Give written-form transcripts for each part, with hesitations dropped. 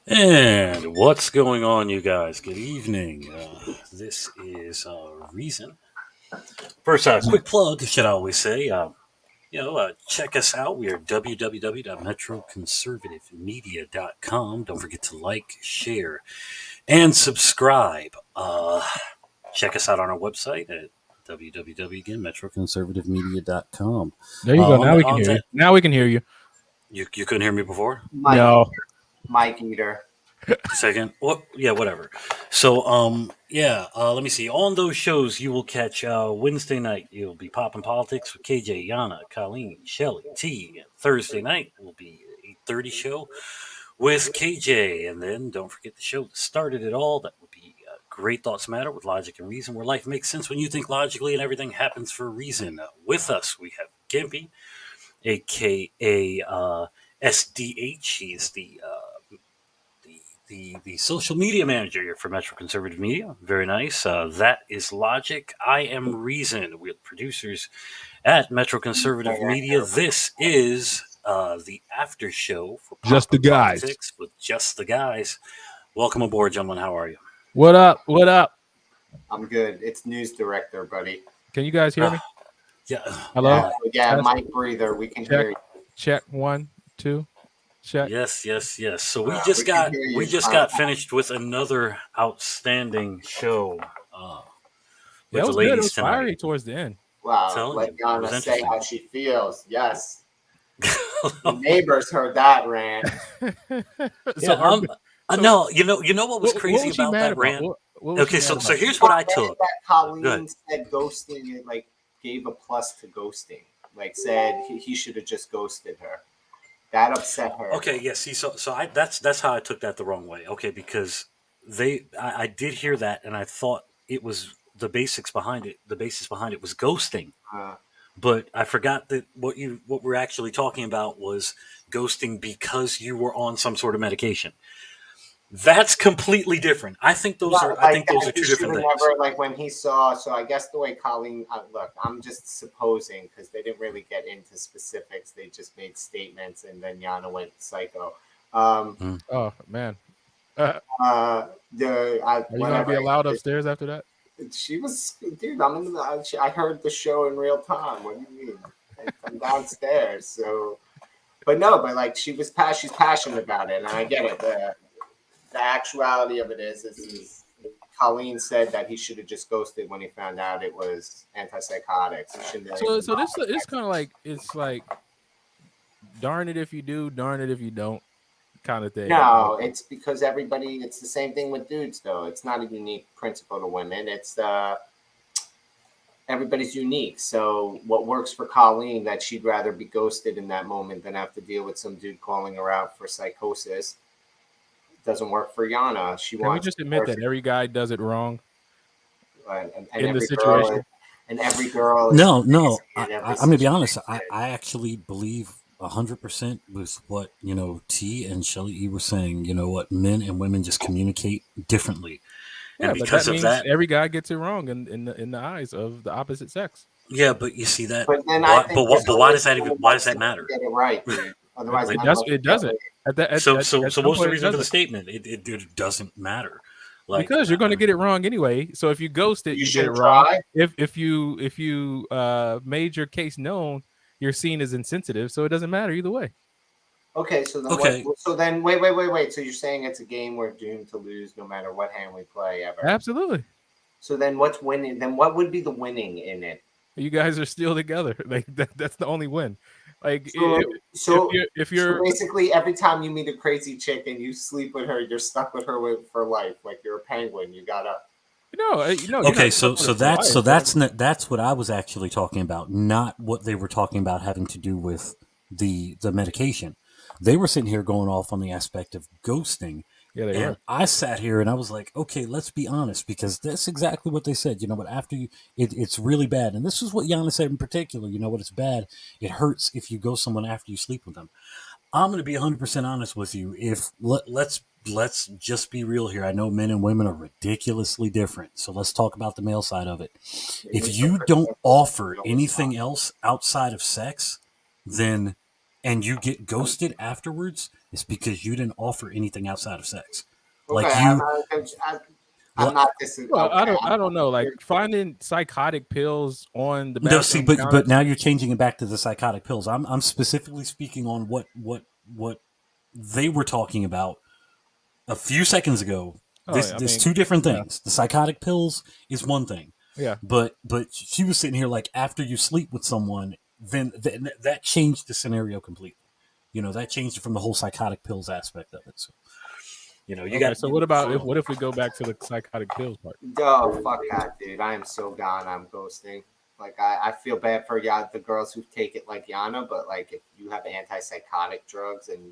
And what's going on, you guys? Good evening. This is Reason. First, quick plug, should I always say. Check us out. We are www.metroconservativemedia.com. Don't forget to like, share, and subscribe. Check us out on our website at www.metroconservativemedia.com. There you go. On Now the, we can on hear you. that, Now we can hear you. you couldn't hear me before? Mike, No. Mike Eater. Second, what? Yeah, whatever. So, let me see. On those shows, you will catch Wednesday night. You'll be popping politics with KJ, Yana, Colleen, Shelly, T. Thursday night will be 8:30 show with KJ, and then don't forget the show that started it all. That would be Great Thoughts Matter with Logic and Reason, where life makes sense when you think logically and everything happens for a reason. With us, we have Gimpy, aka SDH. He's the social media manager here for Metro Conservative Media. Very nice. That is Logic. I am Reason. We're producers at Metro Conservative Media. This is the after show for Just the guys. Politics with Just the Guys. Welcome aboard, gentlemen. How are you? What up? What up? I'm good. It's news director, buddy. Can you guys hear me? Yeah. Hello? Yeah, Mike Breather. We can hear you. Check 1, 2. Check. Yes. So we just got finished with another outstanding show. With That was the good. It ladies was tonight. fiery towards the end. Wow. Telling Let you, it was Yana say interesting. how she feels. Yes. The neighbors heard that rant. No, you know what was crazy was she about mad that about? rant? What was Okay, she so mad so about? here's what I took. That Go Colleen ahead. said ghosting it, like gave a plus to ghosting. Like said he should have just ghosted her. That upset her. Okay, yeah. See, that's how I took that the wrong way. Okay, because I did hear that, and I thought it was the basics behind it. The basis behind it was ghosting, but I forgot that what we're actually talking about was ghosting because you were on some sort of medication. That's completely different. I think those are two different things. Never, like when he saw. So I guess the way Colleen look, I'm just supposing because they didn't really get into specifics. They just made statements, and then Yana went psycho. Oh man. Are you gonna be allowed upstairs after that? She was, dude. I heard the show in real time. What do you mean? I'm downstairs. So, but like she's passionate about it, and I get it. The actuality of it is Colleen said that he should have just ghosted when he found out it was antipsychotics. So this is kind of like, it's like, darn it if you do, darn it if you don't, kind of thing. No, it's because it's the same thing with dudes though. It's not a unique principle to women. It's everybody's unique. So what works for Colleen, that she'd rather be ghosted in that moment than have to deal with some dude calling her out for psychosis, doesn't work for Yana. Can we just admit that every guy does it wrong? And in the situation? And every girl. No. I'm going to be honest. I actually believe 100% with what, T and Shelly E were saying. You know what? Men and women just communicate differently. Yeah, and because because that of means that, every guy gets it wrong in the eyes of the opposite sex. yeah, but you see that. But then Why does that matter? Get it right, dude. Otherwise, It doesn't. So what's the reason for the statement? It doesn't matter. Because you're going to get it wrong anyway. So if you ghost it, you get it wrong. If you made your case known, you're seen as insensitive. So it doesn't matter either way. Okay, so then wait. So you're saying it's a game we're doomed to lose no matter what hand we play ever? Absolutely. So then what's winning? Then what would be the winning in it? You guys are still together. Like that's the only win. Like so if you're basically every time you meet a crazy chick and you sleep with her, you're stuck with her for life. Like you're a penguin. You gotta. No. Okay, so that's what I was actually talking about, not what they were talking about having to do with the medication. They were sitting here going off on the aspect of ghosting. Yeah, they were. I sat here and I was like, okay, let's be honest, because that's exactly what they said. You know what? After it's really bad. And this is what Yana said in particular. You know what? It's bad. It hurts if you ghost someone after you sleep with them. I'm going to be 100% honest with you. Let's just be real here. I know men and women are ridiculously different. So let's talk about the male side of it. If you don't offer anything else outside of sex, then and you get ghosted afterwards, it's because you didn't offer anything outside of sex. Okay, Like you, I'm not this. Well, Okay, I don't know. Like finding psychotic pills on the no, see, bathroom but counters. now you're changing it back to the psychotic pills. I'm specifically speaking on what they were talking about a few seconds ago. Oh, There's two different yeah. things. The psychotic pills is one thing. Yeah. But she was sitting here like after you sleep with someone, then that changed the scenario completely. That changed it from the whole psychotic pills aspect of it. So, you got. So what about what if we go back to the psychotic pills part? Oh, fuck that, dude. I am so gone. I'm ghosting. Like, I feel bad for the girls who take it like Yana, but like if you have antipsychotic drugs and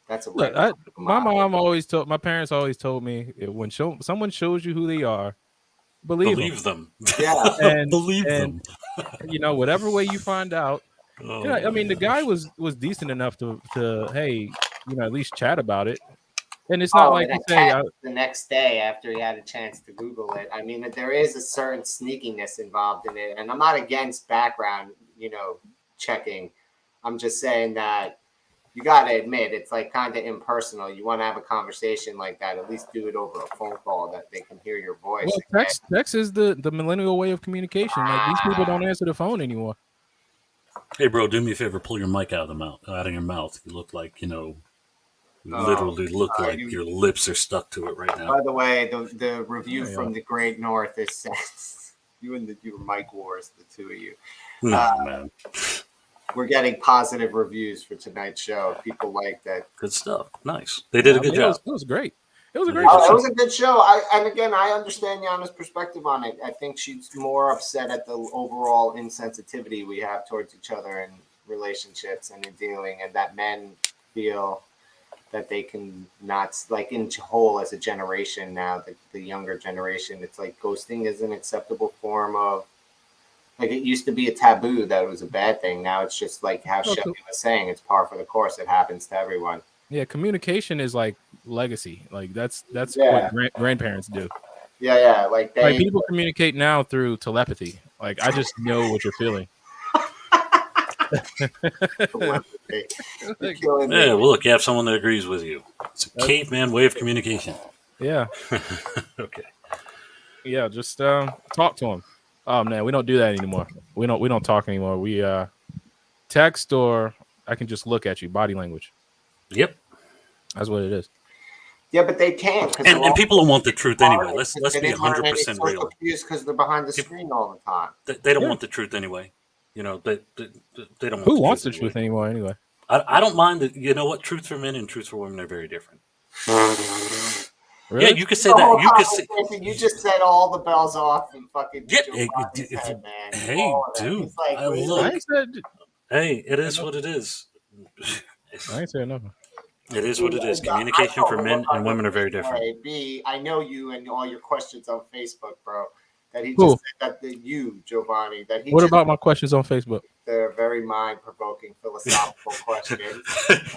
that's a Look, my parents always told me when someone shows you who they are, believe them. Yeah, and believe them. Whatever way you find out. Oh, I mean, the guy was decent enough to hey, at least chat about it. And it's not like you say the next day after he had a chance to Google it. I mean, there is a certain sneakiness involved in it, and I'm not against background, checking. I'm just saying that you got to admit it's like kind of impersonal. You want to have a conversation like that, at least do it over a phone call that they can hear your voice. Well, text is the millennial way of communication. Like these people don't answer the phone anymore. Hey, bro, do me a favor. Pull your mic out of your mouth. You look like literally look like your lips are stuck to it right now. By the way, the review from the Great North is says you and your mic wars, the two of you. Man. We're getting positive reviews for tonight's show. People like that. Good stuff. Nice. They did a good job. It was great. It was a great show. It was a good show. I understand Yana's perspective on it. I think she's more upset at the overall insensitivity we have towards each other in relationships and in dealing, and that men feel that they can not, like in whole as a generation now, the younger generation, it's like ghosting is an acceptable form of, like it used to be a taboo that it was a bad thing. Now it's just like how Shelly was saying, it's par for the course. It happens to everyone. Yeah, communication is like legacy. Like that's what grandparents do. Yeah, like people communicate now through telepathy. Like I just know what you're feeling. Yeah, well, look, you have someone that agrees with you. It's a caveman way of communication. Yeah. Okay. Yeah, just talk to him. Oh man, we don't do that anymore. We don't talk anymore. We text, or I can just look at you, body language. Yep. That's what it is. Yeah, but they can't. And people don't want the truth anyway. Let's be 100% real. Because they're behind the screen all the time. They don't want the truth anyway. They don't want Who wants the truth anymore anyway? I don't mind that. You know what? Truth for men and truth for women are very different. Really? Yeah, you could say that. You just said all the bells off and fucking. Yeah, head, man. Hey, dude. Like, hey, it is what it is. I ain't saying nothing. It is what it is. Communication for men and women are very different. B, I know you and all your questions on Facebook, bro. That he just said that you, Giovanni. That he. What about my questions on Facebook? They're very mind-provoking, philosophical questions.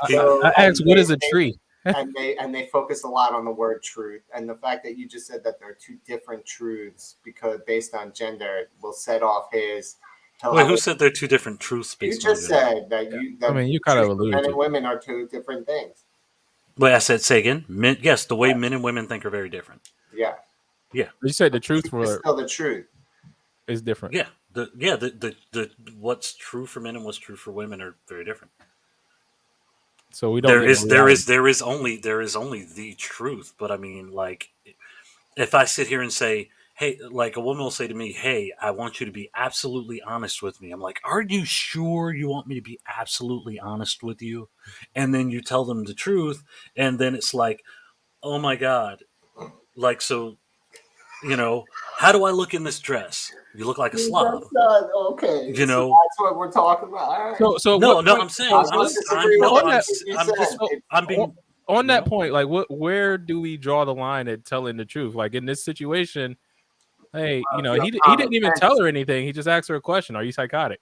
I asked, "What is a tree?" and they focus a lot on the word truth, and the fact that you just said that there are two different truths because based on gender will set off his. Wait, who said they're two different truths? You just said that you. That you kind of alluded. Men and women are two different things. Wait, I said say again. Men, yes, the way men and women think are very different. Yeah. Yeah. You said the truth for still the truth is different. Yeah. The what's true for men and what's true for women are very different. So we don't. There is only the truth. But I mean, like, if I sit here and say, hey, like a woman will say to me, hey, I want you to be absolutely honest with me. I'm like, are you sure you want me to be absolutely honest with you? And then you tell them the truth. And then it's like, oh my God. Like, so, how do I look in this dress? You look like a slob. Okay. So that's what we're talking about. All right. So I'm saying I'm being on that point. Like, where do we draw the line at telling the truth? Like in this situation, hey, he didn't even tell her anything. He just asked her a question. Are you psychotic?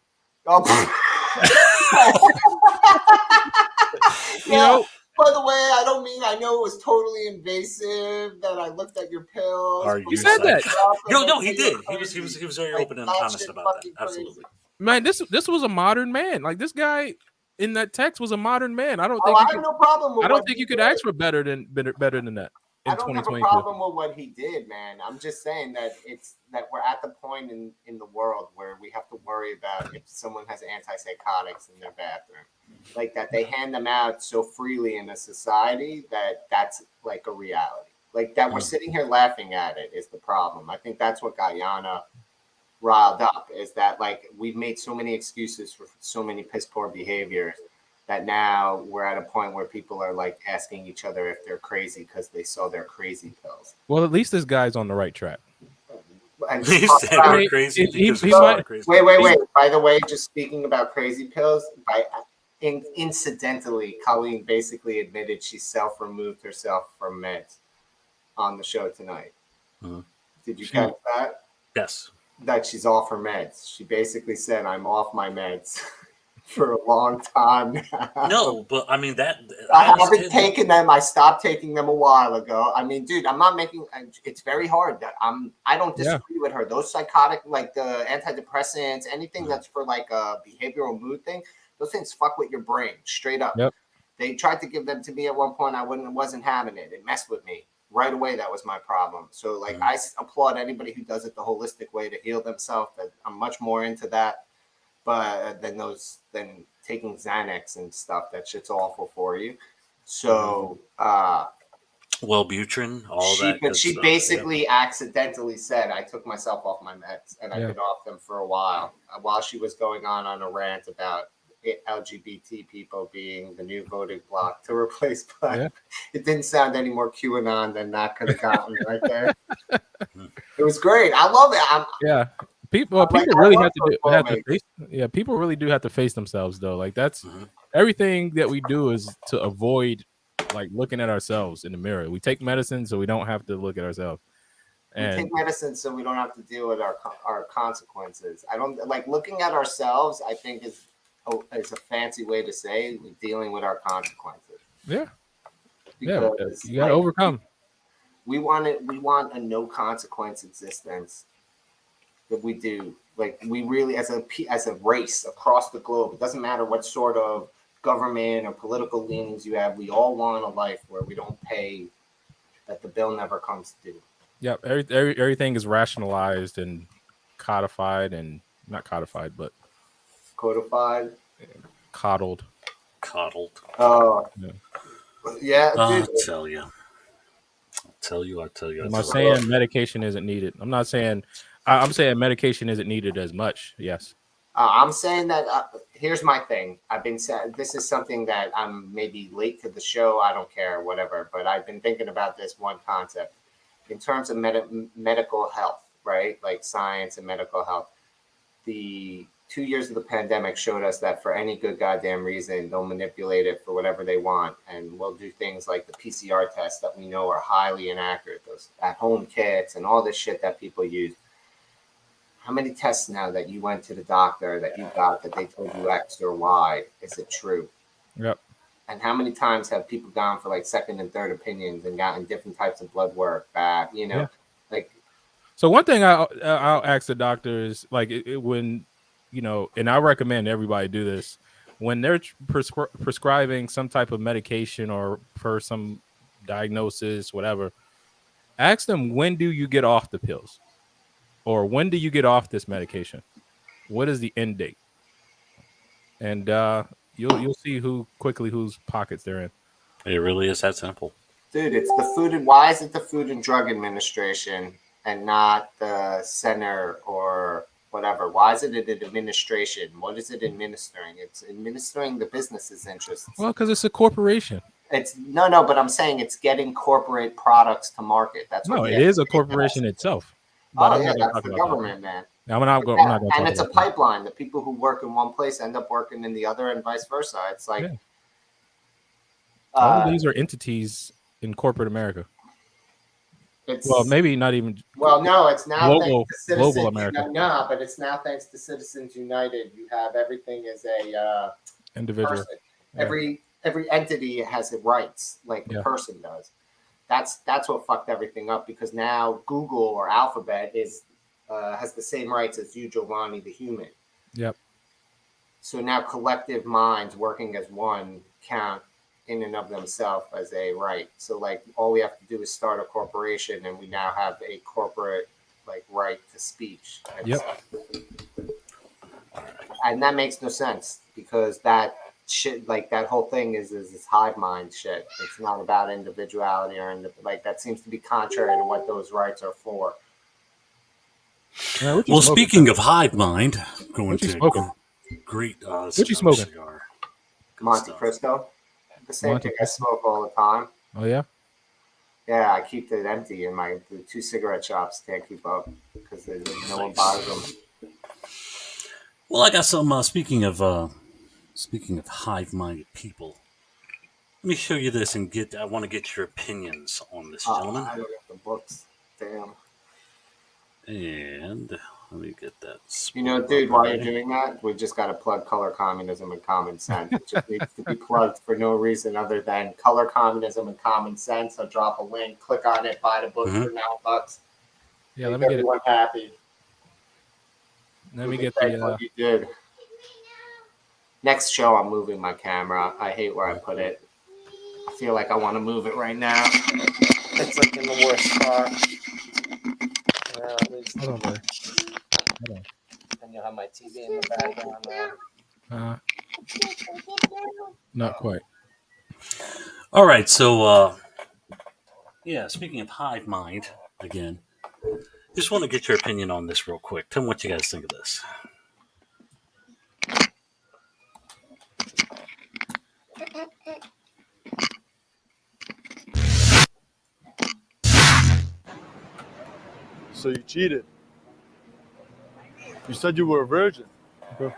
By the way, I know it was totally invasive that I looked at your pills. You said that. No, he did. He was very open and honest about that. Absolutely. Man, this was a modern man. Like this guy, in that text was a modern man. I don't I have no problem with I don't what think he you could did. ask for better than that in I don't have a 2022. problem with what he did, man. I'm just saying that we're at the point in the world where we have to worry about if someone has antipsychotics in their bathroom, like that they hand them out so freely in a society that's like a reality. Like that we're sitting here laughing at it is the problem. I think that's what got Yana riled up, is that like we've made so many excuses for so many piss poor behaviors that now we're at a point where people are like asking each other if they're crazy because they saw their crazy pills. Well, at least this guy's on the right track. And He said we're crazy because we saw crazy. Wait. By the way, just speaking about crazy pills, incidentally, Colleen basically admitted she self-removed herself from meds on the show tonight. Did you catch that? Yes. That she's off her meds. She basically said, "I'm off my meds." For a long time now. No, but I mean that I haven't taken them. I stopped taking them a while ago. I mean, dude, I'm not making. It's very hard. I don't disagree with her. Those psychotic, like the antidepressants, anything that's for like a behavioral mood thing, those things fuck with your brain straight up. Yep. They tried to give them to me at one point. I wasn't having it. It messed with me right away. That was my problem. So like, I applaud anybody who does it the holistic way to heal themselves. That I'm much more into that. But then taking Xanax and stuff, that shit's awful for you. So, Wellbutrin, all that. But she basically accidentally said, "I took myself off my meds, and I've been off them for a while." While she was going on a rant about LGBT people being the new voting bloc to replace black, it didn't sound any more QAnon than that could have gotten right there. It was great. I love it. People really have to face. Yeah, people really do have to face themselves though. Like that's everything that we do is to avoid like looking at ourselves in the mirror. We take medicine so we don't have to look at ourselves. And we take medicine so we don't have to deal with our consequences. I don't like looking at ourselves. I think is a fancy way to say dealing with our consequences. Yeah, because you gotta overcome. We want a no consequence existence. That we do, like we really, as a race across the globe, it doesn't matter what sort of government or political leanings you have. We all want a life where we don't pay, that the bill never comes due. Yeah, everything is rationalized and codified, and not codified, but codified, coddled. Oh, yeah. I'll tell you. I'm not saying medication isn't needed. I'm not saying. I'm saying medication isn't needed as much. Yes. I'm saying that. Here's my thing. I've been saying this is something that I'm maybe late to the show. I don't care, whatever. But I've been thinking about this one concept in terms of medical health, right? Like science and medical health. The 2 years of the pandemic showed us that for any good goddamn reason, they'll manipulate it for whatever they want, and we'll do things like the PCR tests that we know are highly inaccurate, those at-home kits, and all this shit that people use. How many tests now that you went to the doctor that you got that they told you X or Y? Is it true? Yep. And how many times have people gone for like second and third opinions and gotten different types of blood work back? You know, like. So one thing I'll ask the doctors, like when, you know, and I recommend everybody do this when they're prescribing some type of medication or for some diagnosis, whatever. Ask them, when do you get off the pills? Or when do you get off this medication? What is the end date? And you'll see whose pockets they're in. It really is that simple. Dude, it's the food and why is it the Food and Drug Administration and not the center or whatever? Why is it an administration? What is it administering? It's administering the business's interests. Well, because it's a corporation. It's no, but I'm saying it's getting corporate products to market. That's what it is a corporation itself. But that's the government, man. I'm not going. And it's a pipeline. The people who work in one place end up working in the other, and vice versa. It's like all of these are entities in corporate America. Maybe not even. Well, no, it's now global America. No, but it's now thanks to Citizens United. You have everything as a individual. Person. Yeah. Every entity has rights, like the person does. That's what fucked everything up, because now Google or Alphabet has the same rights as you, Giovanni, the human. Yep. So now collective minds working as one count in and of themselves as a right. So like all we have to do is start a corporation and we now have a corporate like right to speech. Yep. And that makes no sense because that shit, like that whole thing is this hive mind shit. It's not about individuality or like that seems to be contrary to what those rights are for. What you Well, smoking? speaking of hive mind, going What you to smoking? great What you smoking? cigar. Good Monte stuff. Cristo, the same Monte thing I smoke all the time. Oh yeah. Yeah, I keep it empty, and the 2 cigarette shops can't keep up because no one buys them. Well, I got some. Speaking of hive-minded people, let me show you this and get. I want to get your opinions on this, gentlemen. I don't have the books. Damn. And let me get that. You know, dude, while you're doing that, we just got to plug Color Communism and Common Sense. It just needs to be plugged for no reason other than Color Communism and Common Sense. I'll drop a link, click on it, buy the book for $9. Yeah, Make let me get it. everyone happy. Let me get what you did. Next show, I'm moving my camera. I hate where I put it. I feel like I want to move it right now. It's like in the worst spot. Hold on, buddy. Hold And you'll have my TV in the background. on. Not quite. All right, so yeah. Speaking of hive mind, again, just want to get your opinion on this real quick. Tell me what you guys think of this. So you cheated. You said you were a virgin. Okay.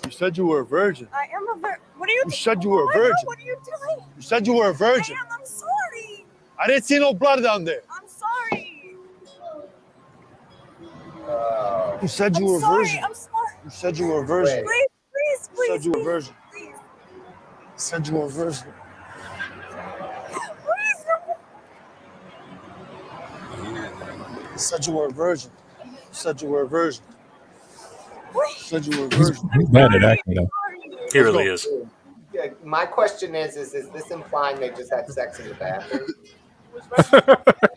You said you were a virgin. I am a virgin. What are you? You said you were a virgin. What are you doing? You said you were a virgin. I'm sorry. I didn't see no blood down there. I'm sorry. You said you were a virgin. I'm sorry. You said you were a virgin. Please, You said you were a virgin. please. You said you were a virgin. Please, no. You said you were a virgin. You said you were a virgin. You said you were a virgin. He's bad at acting though. He really is. Yeah, my question is this implying they just had sex in the bathroom?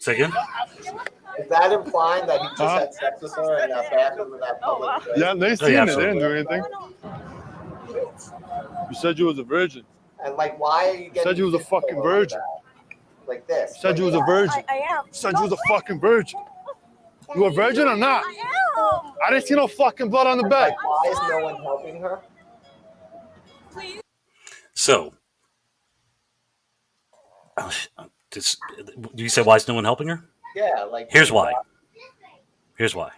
Say again? Is that implying that he just had sex with her in that bathroom in that public place? Yeah, they seen it. They absolutely. didn't do anything. You said you was a virgin. And like, why are you getting? You said you was a physical fucking over virgin. that? Like this. You said you was a virgin. I am. You said you was a fucking virgin. You a virgin or not? I am. I didn't see no fucking blood on the bed. Like, why is no one helping her? Please. So, do you say why is no one helping her? Yeah, like. Here's why. Here's why.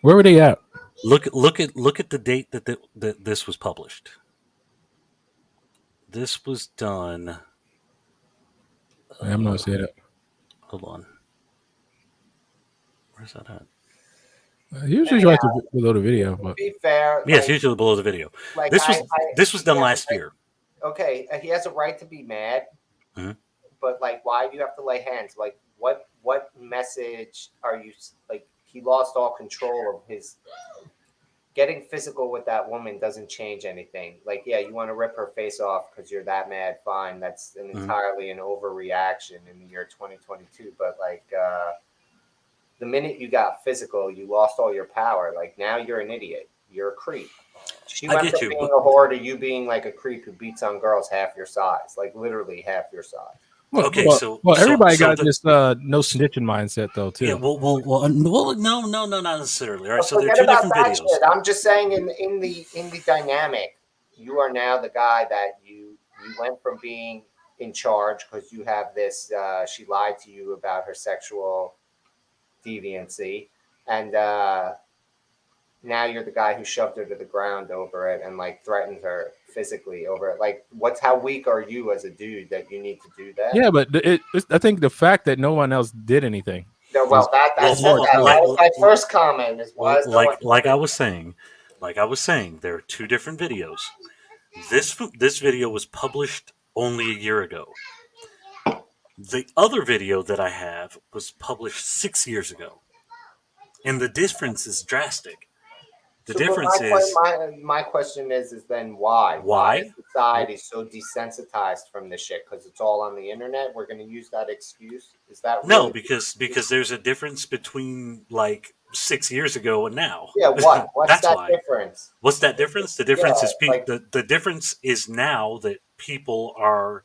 Where were they at? Look at the date that this was published. This was done. I'm not seeing it. Hold on. Where's that at? Usually try to below the video, but To be fair. Yes, like, usually below the video. like This was done yeah, last like, year. Okay, he has a right to be mad, Mhm. but like, why do you have to lay hands? Like, what message are you like? He lost all control of his. Getting physical with that woman doesn't change anything. Like, yeah, you want to rip her face off because you're that mad. Fine, that's entirely an overreaction in the year 2022. But like, the minute you got physical, you lost all your power. Like now you're an idiot. You're a creep. She went from being a whore to you being like a creep who beats on girls half your size, like literally half your size. Okay, well, everybody got this no snitching mindset though too. Yeah, well, no, not necessarily. All right, so there are Forget two about different that videos. shit. I'm just saying, in the dynamic, you are now the guy that you went from being in charge because you have this. She lied to you about her sexual deviancy, and now you're the guy who shoved her to the ground over it and like threatened her physically over it. Like, how weak are you as a dude that you need to do that? Yeah, but I think the fact that no one else did anything. No, well, that was my first comment. Is why is no one like I was saying, there are two different videos. This video was published only a year ago. The other video that I have was published 6 years ago, and the difference is drastic. The So, but difference is my question is then why? Why? is society so desensitized from this shit? Because it's all on the internet. We're going to use that excuse. Is that no, really? because there's a difference between like 6 years ago and now. Yeah. What? What's That's that why. difference? What's that difference? The difference Yeah, is like the difference is now that people are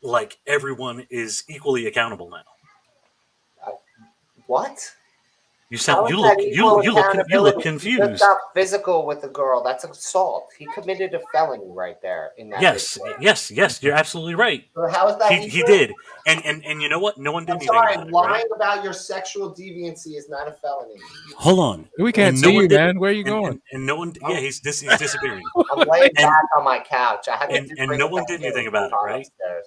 like everyone is equally accountable now. what? You How sound is that equal you look accountability? He just confused. got physical with the girl. That's assault. He committed a felony right there in that Yes, video. yes, you're absolutely right. So how is that He equal? did, and you know what? No one did I'm anything sorry, about it, lying right? about your sexual deviancy is not a felony. Hold on, We can't and no see one you, did, man. Where are you and going? and no one. Yeah, he's disappearing, I'm laying and back on my couch. I had to and bring no it one back did here anything and about it, gone right? upstairs.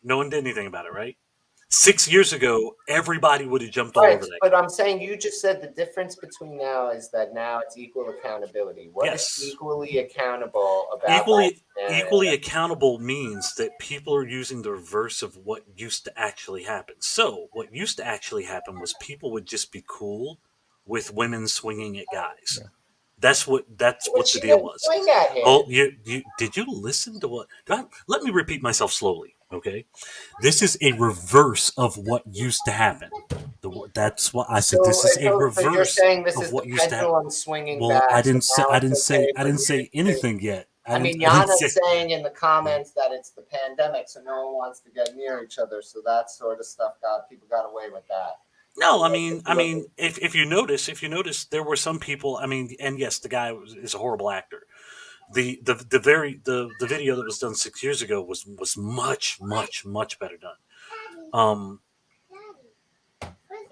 No one did anything about it, right? 6 years ago, everybody would have jumped all Right, over that but guy. I'm saying you just said the difference between now is that now it's equal accountability. What is Yes, equally accountable about that equally scenario? equally accountable means that people are using the reverse of what used to actually happen. So what used to actually happen was people would just be cool with women swinging at guys. That's But what the she deal didn't was. swing at him. Oh, you did you listen to what? Let me repeat myself slowly, okay? This is a reverse of what used to happen. That's what I said. This is a So you're reverse saying this of is the what used to happen. pendulum swinging Well, back, so now it's okay I for didn't you to say say. anything yet. I mean, I didn't Yana's say. saying in the comments that it's the pandemic, so no one wants to get near each other. So that sort of stuff people got away with that. No, If you look at- if you notice, there were some people. I mean, and yes, the guy is a horrible actor. The video that was done 6 years ago was much better done. Um,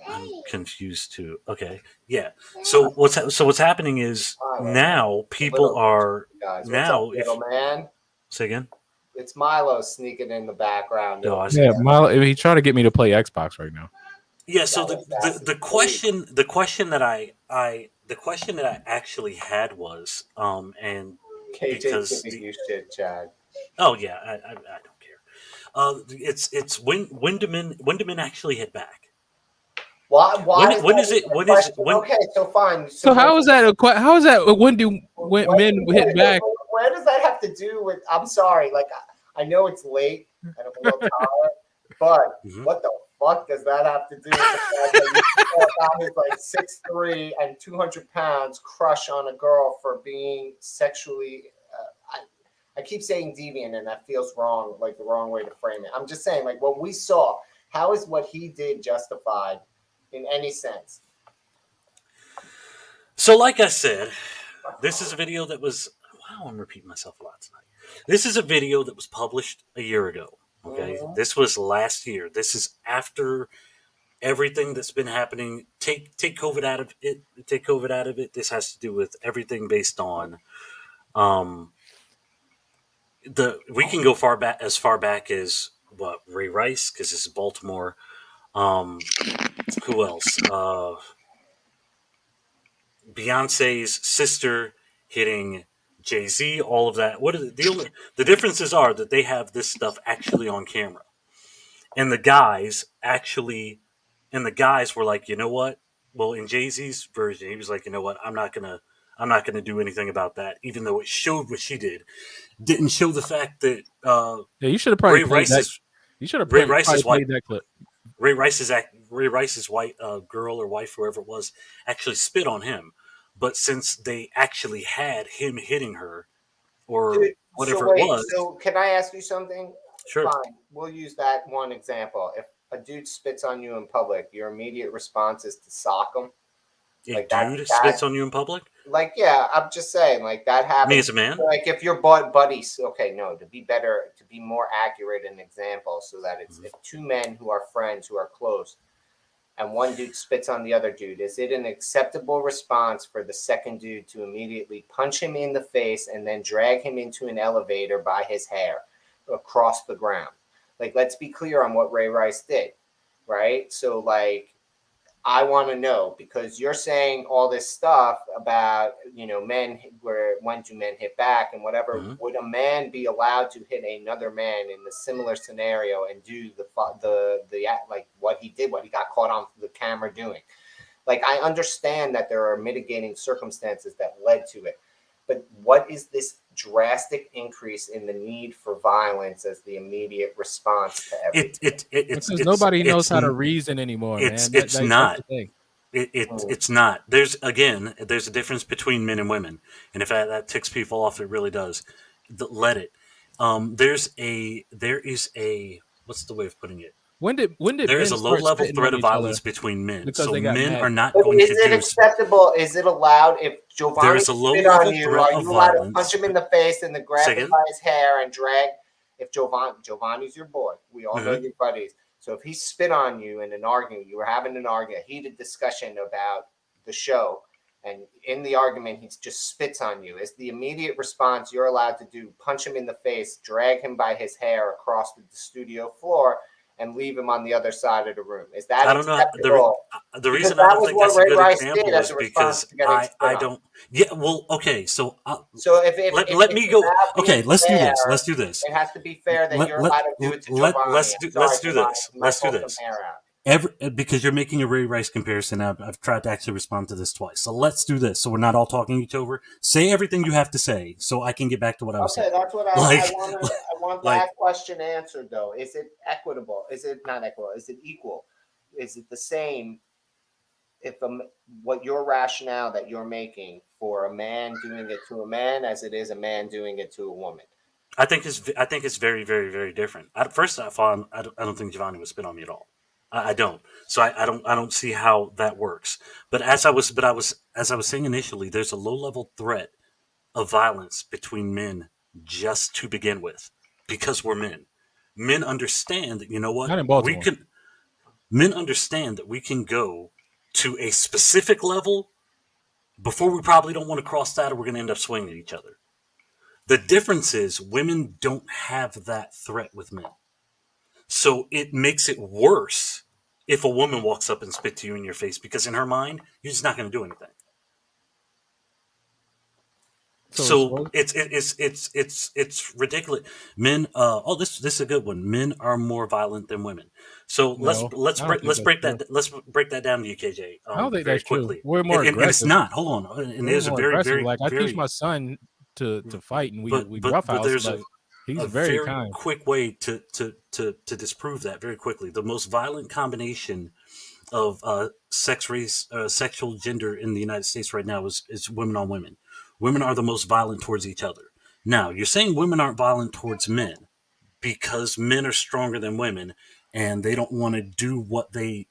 I'm confused too. Okay, yeah. So what's happening is Milo, now the people little are guys. What's up, now if little man? say again. It's Milo sneaking in the background. No, I Yeah, see. Milo, he trying to get me to play Xbox right now. Yeah. So That was Assassin's Creed. the question that the question that I actually had was and KJ's because giving you shit, Chad. oh yeah, I don't care. It's when do men actually hit back? Why? Why is When that is even it? a When is question? when? Okay, so fine. So how is that? How is that? When do men hit back? Where does that have to do with? I'm sorry. Like I know it's late and I'm a little tired, but Mhm. what the fuck does that have to do with the fact that you saw a guy who's like 6'3" and 200 pounds crush on a girl for being sexually? I keep saying deviant, and that feels wrong, like the wrong way to frame it. I'm just saying, like what we saw. How is what he did justified in any sense? So, like I said, this is a video that was. Wow, I'm repeating myself a lot tonight. This is a video that was published a year ago. Okay, Mhm. this was last year. This is after everything that's been happening. Take COVID out of it. Take COVID out of it. This has to do with everything based on um the. We can go far back as what Ray Rice because this is Baltimore. Who else? Beyonce's sister hitting Jay-Z, all of that. What are the differences are that they have this stuff actually on camera. And the guys were like, you know what? Well, in Jay-Z's version, he was like, you know what? I'm not gonna do anything about that, even though it showed what she did. Didn't show the fact that Yeah, you should have probably Ray played that. Rice's You should have Ray probably Rice's wife played that clip. Ray Rice's white girl or wife, whoever it was, actually spit on him. But since they actually had him hitting her or Dude, so whatever it wait, was, so can I ask you something? sure. Fine, we'll use that one example. If a dude spits on you in public, your immediate response is to sock him. A Like dude that spits on you in public. like yeah, I'm just saying, like that Me happens. as a man. Like if your buddies, okay, no, to be better, to be more accurate in example, so that it's if two men who are friends who are close, and one dude spits on the other dude, is it an acceptable response for the second dude to immediately punch him in the face and then drag him into an elevator by his hair across the ground? Like, let's be clear on what Ray Rice did, right? So, like, I want to know because you're saying all this stuff about men where when do men hit back and whatever. Mm-hmm. Would a man be allowed to hit another man in the similar scenario and do the like what he did, what he got caught on the camera doing? Like, I understand that there are mitigating circumstances that led to it, but what is this drastic increase in the need for violence as the immediate response to everything? Because nobody knows how to reason anymore, man. It's That's not. the thing. It's not. There's a difference between men and women, and if that ticks people off, it really does. Let it. There is a what's the way of putting it? When did There is men a low start level spitting threat on of each other violence between men, because so they got men mad? are not But going is to it do. acceptable? Is it allowed if Giovanni There is a low spit on level you? threat Are of you allowed to violence. punch him in the face and then grab Say him again? by his hair and drag? If Giovanni's your boy, we all know Mhm. your buddies. So if he spit on you in an argument, you were having an argument, a heated discussion about the show, and in the argument he just spits on you. Is the immediate response you're allowed to do punch him in the face, drag him by his hair across the studio floor, and leave him on the other side of the room? Is that I don't know. acceptable? The Because reason I that don't was think what that's a Ray good Rice did example as is a response because to getting spit I on. don't. Yeah. Well. Okay. So So if let me go. without being Okay. Let's do fair, this. Let's do this. it has to be fair that Let you're let allowed to do it to Giovanni. I'm sorry, let's do Giovanni. this. You might Let's do pull some this. hair out. Because you're making a Ray Rice comparison. I've tried to actually respond to this twice. So let's do this. So we're not all talking each over. Say everything you have to say, so I can get back to what I was Okay, saying. that's what I Like, want. I want like that question answered, though. Is it equitable? Is it not equitable? Is it equal? Is it the same? If what your rationale that you're making for a man doing it to a man as it is a man doing it to a woman? I think it's very, very, very different. First off, I don't think Giovanni would spit on me at all. I don't. So I don't see how that works. But as I was saying initially, there's a low level threat of violence between men just to begin with, because we're men. Men understand that Not in we Baltimore. can. Men understand that we can go to a specific level before we probably don't want to cross that, or we're going to end up swinging at each other. The difference is women don't have that threat with men. So it makes it worse if a woman walks up and spits you in your face, because in her mind, you're just not going to do anything. So it's ridiculous. Men. This is a good one. Men are more violent than women. So No, I don't think that's true. let's break that down to you, KJ. I don't think Very that's true. quickly. We're more And it's aggressive. not. Hold on. And We're there's a more very, aggressive. very, Like I teach very. my son to fight, and we But roughhouse, there's but he's a very very kind. quick way to disprove that very quickly. The most violent combination of sex, race, sexual gender in the United States right now is women on women. Women are the most violent towards each other. Now, you're saying women aren't violent towards men because men are stronger than women and they don't want to do what they.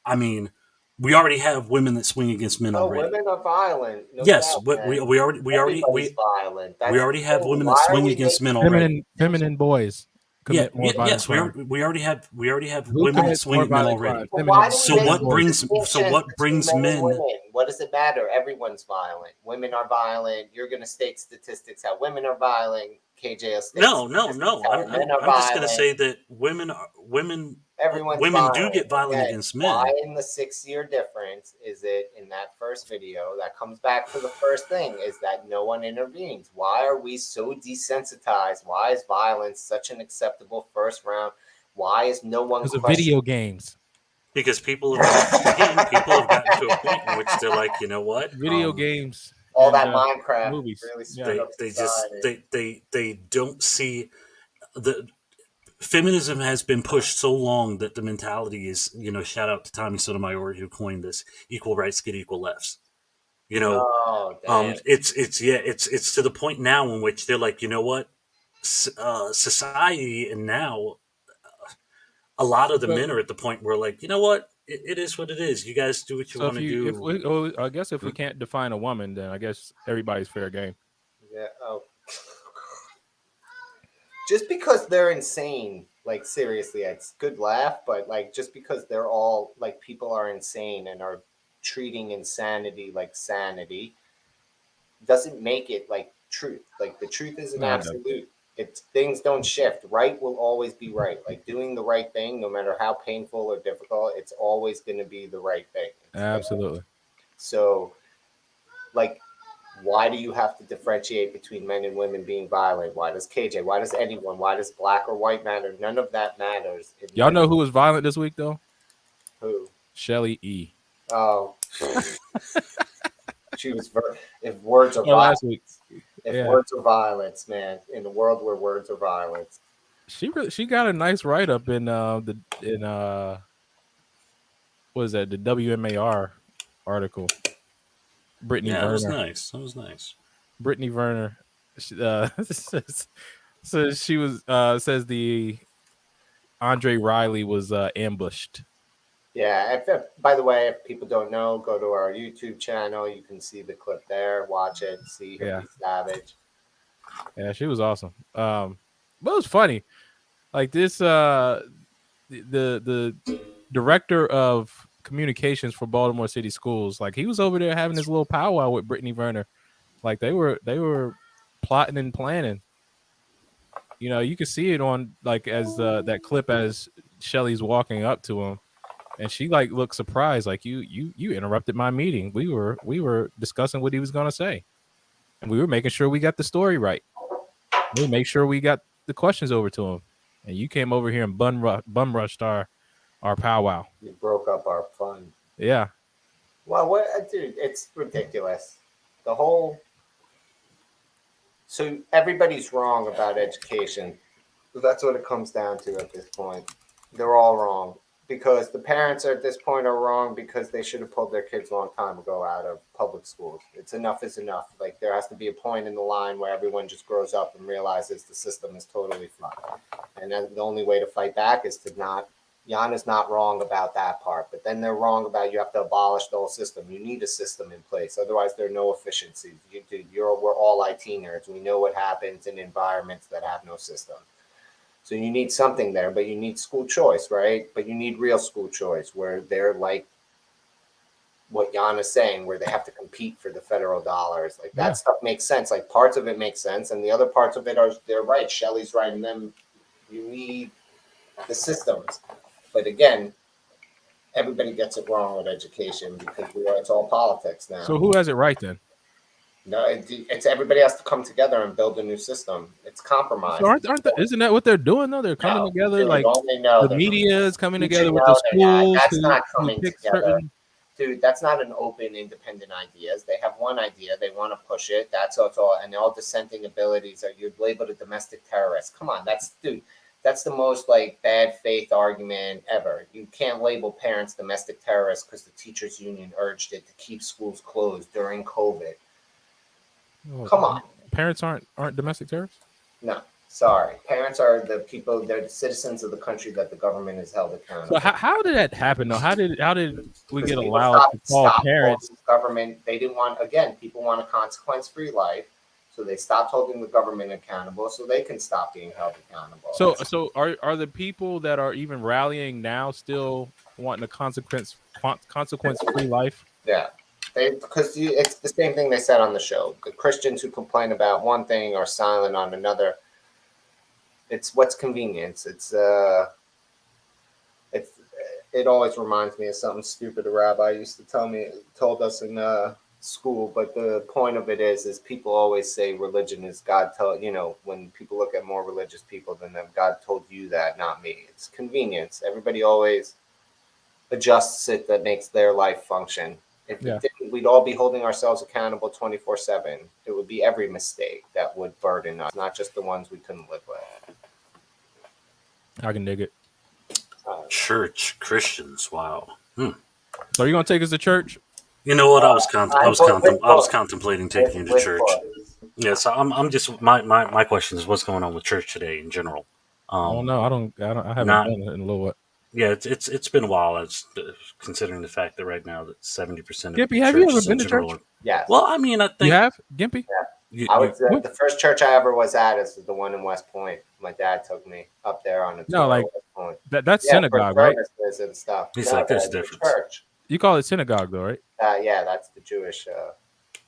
I mean, we already have women that swing against men No, already. women are violent. No Yes, doubt, man. Everybody's violent. we That's the already have thing. women that Why are swing we against men making already. Feminine boys commit more violent Yes, crime. we already have Who women that commits swing more at men violent already. crime? But why do So we make what these brings distinctions between men and men? women? What does it matter? Everyone's violent. Women are violent. You're going to state statistics how women are violent. KJ will state No. statistics how men are I'm just going to violent. say that Everyone's women do violent. get violent Again, against why men. in the 6-year difference is it in that first video that comes back to the first thing is that no one intervenes? Why are we so desensitized? Why is violence such an acceptable first round? Why is no one Because of questioning? video games. Because people have gotten to a point in which they're like, you know what? Video games. All And that Minecraft movies. really Yeah. screwed up They just society. they don't see the feminism has been pushed so long that the mentality is, shout out to Tommy Sotomayor who coined this: equal rights get equal lefts. Oh, damn. It's to the point now in which they're like, you know what, society, and now a lot of the men are at the point where, like, you know what, it is what it is. You guys do what you So want to do. I guess if we can't define a woman, then I guess everybody's fair game. Yeah. Oh. Just because they're insane, like seriously, it's good laugh, but like just because they're all like people are insane and are treating insanity like sanity doesn't make it like truth. Like the truth is an No, it doesn't. absolute. It's things don't shift. Right will always be right. Like doing the right thing, no matter how painful or difficult, it's always going to be the right thing. Absolutely. So, like, why do you have to differentiate between men and women being violent? Why does KJ? Why does anyone? Why does black or white matter? None of that matters. Y'all know who was violent this week though? Who? Shelly E. Oh, she was. If words are Oh, last violence, week. if Yeah. words are violence, man, in a world where words are violence, She got a nice write up in what is that, the WMAR article. Brittany Yeah, that was Werner. nice. That was nice. Brittany Werner says she was says the Andre Riley was ambushed. yeah. If by the way, if people don't know, go to our YouTube channel. You can see the clip there. Watch it. See her Yeah. be savage. Yeah, she was awesome. But it was funny. Like this the director of communications for Baltimore City Schools, like he was over there having this little powwow with Brittany Werner. Like they were plotting and planning. You know, you could see it on like as that clip as Shelly's walking up to him, and she like looked surprised, like you interrupted my meeting. We were discussing what he was gonna say, and we were making sure we got the story right. We make sure we got the questions over to him, and you came over here and bum rushed our powwow. You broke up our fun. Yeah. Well, what, dude? It's ridiculous. The whole. So everybody's wrong about education. That's what it comes down to at this point. They're all wrong because the parents at this point are wrong because they should have pulled their kids a long time ago out of public schools. It's enough is enough. Like there has to be a point in the line where everyone just grows up and realizes the system is totally flawed. And then the only way to fight back is to not. Jan is not wrong about that part, but then they're wrong about you have to abolish the whole system. You need a system in place, otherwise there are no efficiencies. We're all IT nerds. We know what happens in environments that have no system. So you need something there, but you need school choice, right? But you need real school choice where they're like what Jan is saying, where they have to compete for the federal dollars. Like that stuff makes sense. Like parts of it make sense, and the other parts of it are they're right. Shelley's right, and then you need the systems. But again, everybody gets it wrong with education because it's all politics now. So who has it right then? No, it's everybody has to come together and build a new system. It's compromise. So isn't that what they're doing though? They're coming together, like the media is coming together with the schools. That's not coming together. Dude, that's not an open, independent ideas. They have one idea. They want to push it. That's all. And all dissenting abilities are you're labeled a domestic terrorist. Come on, that's the most like bad faith argument ever. You can't label parents domestic terrorists because the teachers union urged it to keep schools closed during COVID. Come on. Parents aren't domestic terrorists? No, sorry. Parents are the people, they're the citizens of the country that the government is held accountable. So how did that happen though? How did we get allowed to call parents? Government, they didn't want, again, people want a consequence-free life. So they stopped holding the government accountable so they can stop being held accountable. So are the people that are even rallying now still wanting a consequence-free life? Yeah. Because it's the same thing they said on the show. The Christians who complain about one thing are silent on another. It's what's convenience. It always reminds me of something stupid a rabbi used to told us in school. But the point of it is people always say religion is God when people look at more religious people than them, God told you that, not me. It's convenience. Everybody always adjusts it that makes their life function. If we didn't, we'd all be holding ourselves accountable 24/7. It would be every mistake that would burden us, not just the ones we couldn't live with. I can dig it. Church Christians, wow. So are you gonna take us to church? You know what? I was contemplating taking you to church. Yeah, so I'm just my question is what's going on with church today in general. Oh no, I haven't done it in a little while. Yeah, it's been a while. Considering the fact that right now that 70% of Gimpy, have you ever been to church? Yes. Well, I mean, I think you have Gimpy. Yeah. The first church I ever was at is the one in West Point. My dad took me up there on a tour. No, like West Point. That's synagogue, right? And stuff. He's like, there's a difference. Church. You call it synagogue, though, right? Yeah, that's the Jewish.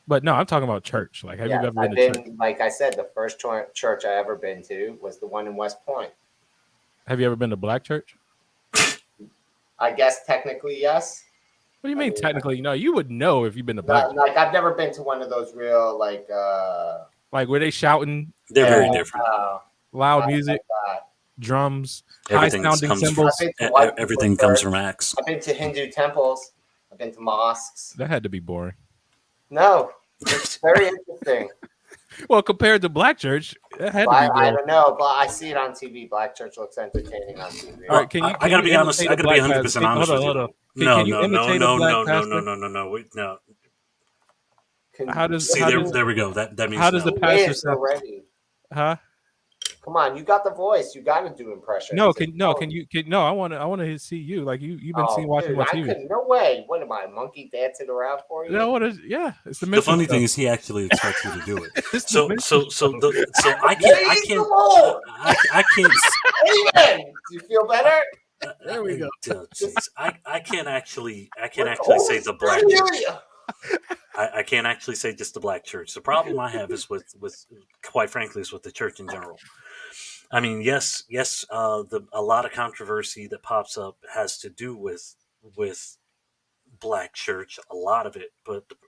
But no, I'm talking about church. Like, have you ever been to church? Like I said, the first church I ever been to was the one in West Point. Have you ever been to black church? I guess technically, yes. What do you mean technically? No, you would know if you've been to black. Like I've never been to one of those real like where they shouting. They're very different. Loud music, drums, high sounding cymbals. Everything comes from Acts. I've been to Hindu temples. been to mosques. That had to be boring. No, it's very interesting. Well, compared to Black Church, that had to be I boring. don't know, but I see it on TV. Black church looks entertaining on TV. All right, can you? I gotta be honest. I gotta be 100% honest with you. Hold on. No, Can you no, no, imitate no, a black no, no, pastor? no. Wait, no. How does See, how there, does there we go. That means how does no. the pastor is sound? already? Huh? Come on, you got the voice. You got to do impressions. No, I want to see you. Like you've been seeing watching my I TV. couldn't. No way. What am I, monkey dancing around for you? No, what is? Yeah, it's the The funny thing is, he actually expects you to do it. It's So, the so, so, the, so I Praise can't, the Lord. I can't. Amen. Do you feel better? There we go. Jeez, I can't actually Let say Holy the black Spirit heal church. you. I can't actually say just the black church. The problem I have is with quite frankly, is with the church in general. I mean, yes, a lot of controversy that pops up has to do with black church, a lot of it,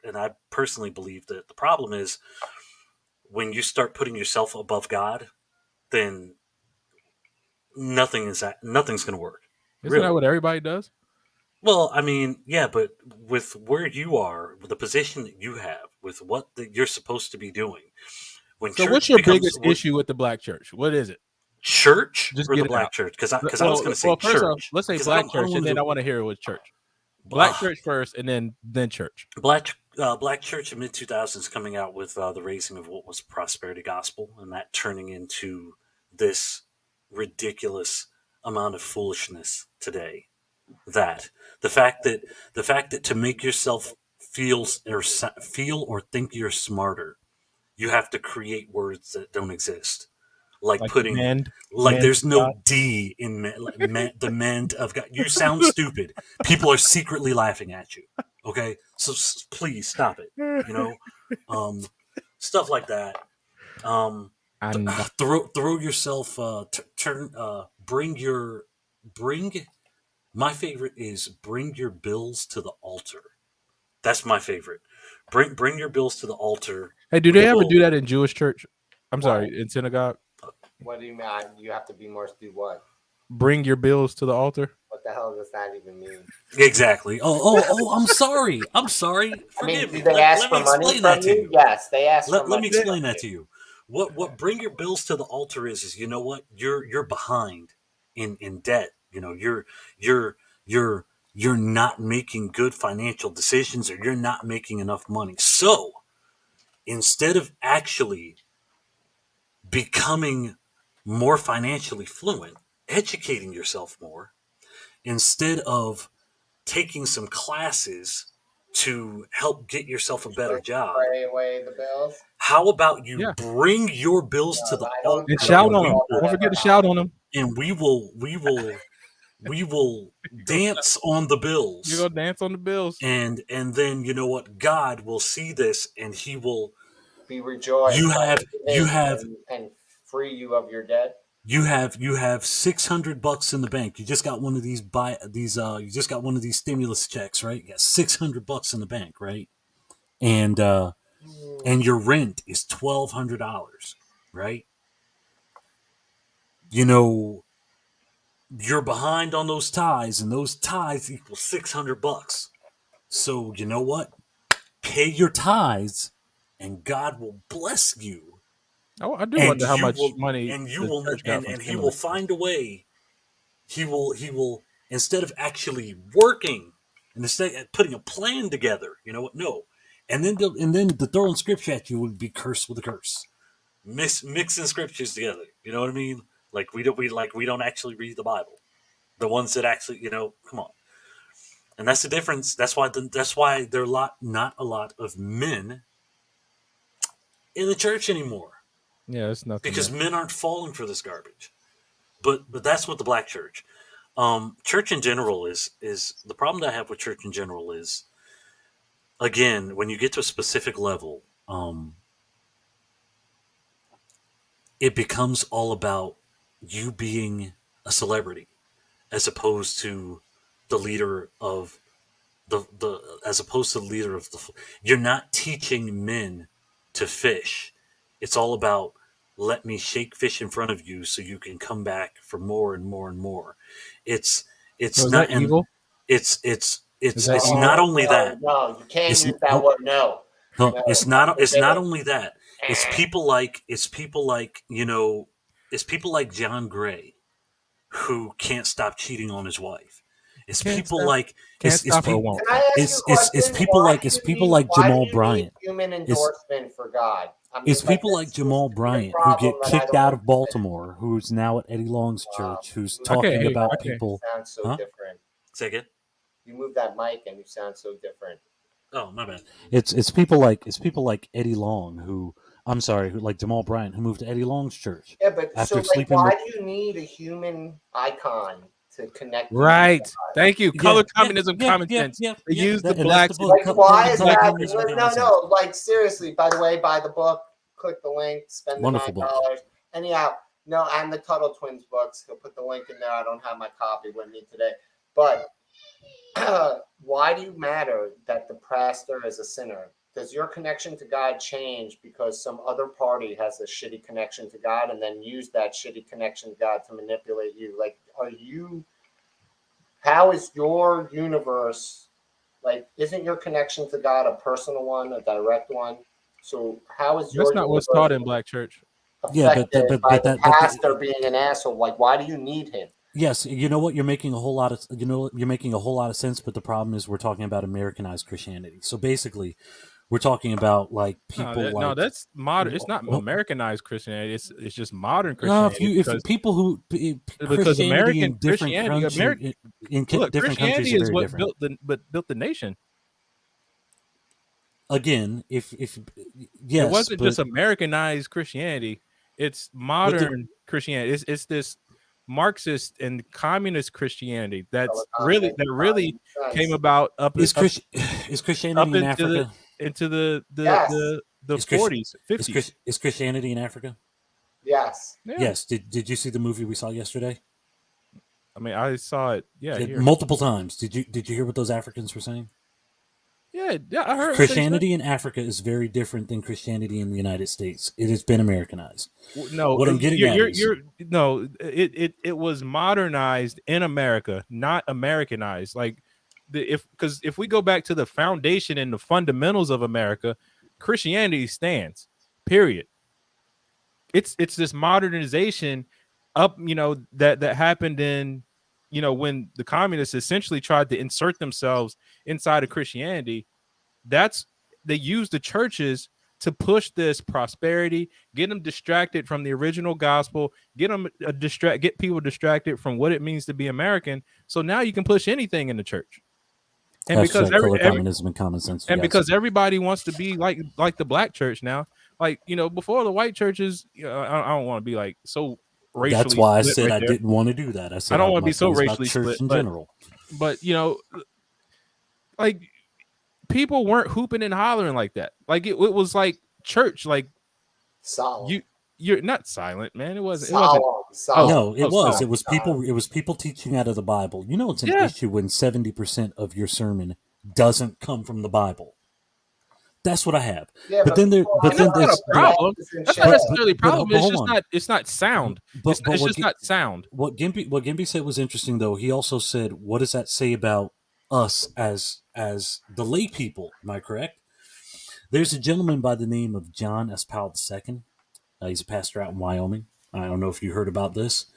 and I personally believe that the problem is when you start putting yourself above God, then nothing's going to work. Isn't that what everybody does? Well, I mean, yeah, but with where you are, with the position that you have, with what you're supposed to be doing, when So, church what's your becomes, biggest issue with the black church? What is it? church Just or get the it black out. church? Because I was Well, going to say well, church. first off, let's say 'cause black I church, don't and then wanna I want to hear which church. Black church first, and then church. Black church in mid 2000s coming out with the raising of what was prosperity gospel, and that turning into this ridiculous amount of foolishness today. That the fact that to make yourself feel or think you're smarter, you have to create words that don't exist, like Like putting there's no D in the mend of God. You sound stupid. People are secretly laughing at you. Okay, so please stop it. You know, stuff like that. And Throw yourself. Bring. My favorite is bring your bills to the altar. That's my favorite. Bring your bills to the altar. hey, do We they ever will- do that in Jewish church? I'm What? sorry, in synagogue. What do you mean? You have to be more. Do what? Bring your bills to the altar. What the hell does that even mean? Exactly. Oh! I'm sorry. I'm sorry. I mean, Forgive do me. they ask Let me for money explain from that to you? you. Yes, they ask for Let money. me explain that to you. What bring your bills to the altar is you know what, you're behind in debt. You know, you're you're not making good financial decisions, or you're not making enough money. So instead of actually becoming more financially fluent, educating yourself more, instead of taking some classes to help get yourself a better job, Pray away the bills. how about you Yeah. bring your bills to the I don't- altar, And shout on them. All that Don't forget to ever shout on them. and we will dance on the You bills, go dance on the bills. and then you know what, God will see this, and He will. Be rejoiced. You by have- his you name have- and free you of your debt. You have $600 in the bank. You just got one of these you just got one of these stimulus checks, right? You got $600 in the bank, right? And your rent is $1,200, right? You know, you're behind on those tithes, and those tithes equal $600. So you know what? Pay your tithes, and God will bless you. I do And wonder how you much will- money and you the will church got and, from and he will stimulus. find a way. He will instead of actually working and instead of putting a plan together, you know what? No, and then the throwing scripture at you would be cursed with a curse, mixing scriptures together. You know what I mean? Like we don't actually read the Bible. The ones that actually, come on. And that's the difference. That's why there are not a lot of men in the church anymore, Yeah, it's nothing. because men aren't falling for this garbage. But that's what the black church, church in general is the problem that I have with church in general is, again, when you get to a specific level, it becomes all about you being a celebrity, as opposed to the leader of you're not teaching men to fish. It's all about, let me shake fish in front of you so you can come back for more and more and more. It's So is not that evil? it's It's that it's evil? not only that. No, you can't It's use that word. No. no, it's not. It's not only that. It's Eh. people like it's people like John Gray who can't stop cheating on his wife. It's Can't people stop. like Can't it's stop or people won't. Can I ask you a question? it's people like Why do Jamal you need Bryant. human It's endorsement for God? I mean, it's like, people like this seems Jamal to be the Bryant who problem get that I kicked don't out of understand. Baltimore, who's now at Eddie Long's church, who's talking about people. You sound so Huh? different. Say again. You move that mic and you sound so different. Oh, my bad. It's people like Eddie Long who who like Jamal Bryant who moved to Eddie Long's church Yeah, but after so like, sleeping why with. do you need a human icon to connect you to Right. God? Thank you. Color communism, common sense. Yeah, They yeah. use the And blacks. that's the book. Like, why is Color that? Communism, No, Common Sense. no. Like, seriously. By the way, buy the book. Click the link. Spend the Wonderful $9. Anyhow, no, and the Tuttle Twins books. He'll put the link in there. I don't have my copy with me today, but why do you matter that the pastor is a sinner? Does your connection to God change because some other party has a shitty connection to God and then use that shitty connection to God to manipulate you? Like, how is your universe, like, isn't your connection to God a personal one, a direct one? So how is your That's not what's universe taught in black church. affected by the pastor being an asshole? Like, why do you need him? Yes, you know what? You're making a whole lot of sense, but the problem is we're talking about Americanized Christianity. So basically, we're talking about like people No, that's modern. It's not Well, Americanized Christianity. It's just modern no, Christianity. if people who because Christianity American in different Christianity, countries in look, different countries Christianity are is very what different. built the nation. Again, if It yes, wasn't but just Americanized Christianity. It's modern Christianity. It's this Marxist and communist Christianity that really came about up is up Christianity in into Africa? the Is Chris- 40s, 50s. Is Christianity in Africa? Yes. Yeah. Yes. Did you see the movie we saw yesterday? I mean, I saw it. Yeah, here. Multiple times. Did you hear what those Africans were saying? Yeah, I heard Christianity in Africa is very different than Christianity in the United States. It has been Americanized. No, what I'm getting at is no. It was modernized in America, not Americanized. Like because if we go back to the foundation and the fundamentals of America, Christianity stands. Period. It's this modernization up, that happened in, when the communists essentially tried to insert themselves inside of Christianity. They used the churches to push this prosperity, get them distracted from the original gospel, get people distracted from what it means to be American. So now you can push anything in the church. And because communism and common sense, and because everybody wants to be like the black church now, like, before the white churches, I don't want to be like so racially. That's why I said right I didn't want to do that. I said I don't want to be so racially church split in general. But like, people weren't hooping and hollering like that. Like it was like church, like Solid. You're not silent, man. It wasn't. Solid. No, it was. Solid. It was people. It was people teaching out of the Bible. You know, it's an issue when 70% of your sermon doesn't come from the Bible. That's what I have. Yeah, but then there's not a problem. That's not necessarily a problem. It's just not. It's not sound. It's just not sound. What Gimpy said was interesting, though. He also said, "What does that say about us as the lay people?" Am I correct? There's a gentleman by the name of John S. Powell II. He's a pastor out in Wyoming. I don't know if you heard about this.